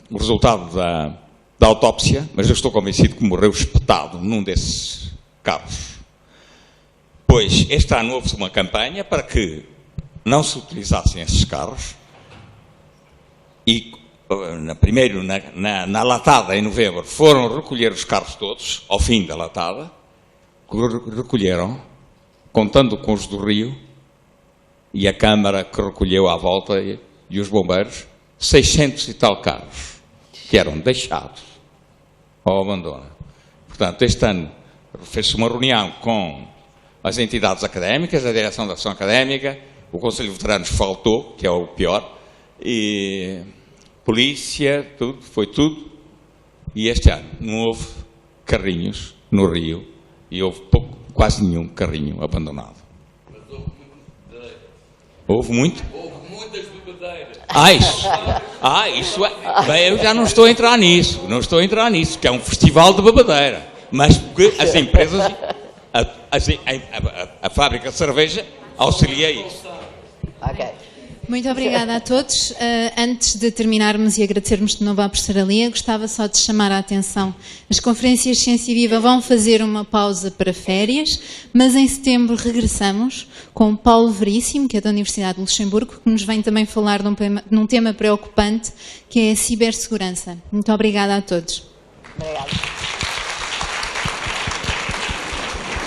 o resultado da autópsia, mas eu estou convencido que morreu espetado num desses carros. Pois, este ano houve uma campanha para que não se utilizassem esses carros e, primeiro, na latada, em novembro, foram recolher os carros todos, ao fim da latada, recolheram, contando com os do Rio, e a Câmara que recolheu à volta, e os bombeiros, 600 e tal carros. que eram deixados ao abandono. Portanto, este ano fez-se uma reunião com as entidades académicas, a direção da ação académica, o Conselho de Veteranos faltou, que é o pior, e polícia, tudo, foi tudo. E este ano não houve carrinhos no Rio e houve pouco, quase nenhum carrinho abandonado. Mas houve muito. Houve muito? Houve muitas bebedeiras. Isso é. Bem, eu já não estou a entrar nisso, que é um festival de bebedeira. Mas porque as empresas, a fábrica de cerveja auxilia isso. Ok. Muito obrigada a todos. Antes de terminarmos e agradecermos de novo à professora Lia, gostava só de chamar a atenção. As conferências Ciência Viva vão fazer uma pausa para férias, mas em setembro regressamos com o Paulo Veríssimo, que é da Universidade de Luxemburgo, que nos vem também falar de um tema preocupante, que é a cibersegurança. Muito obrigada a todos.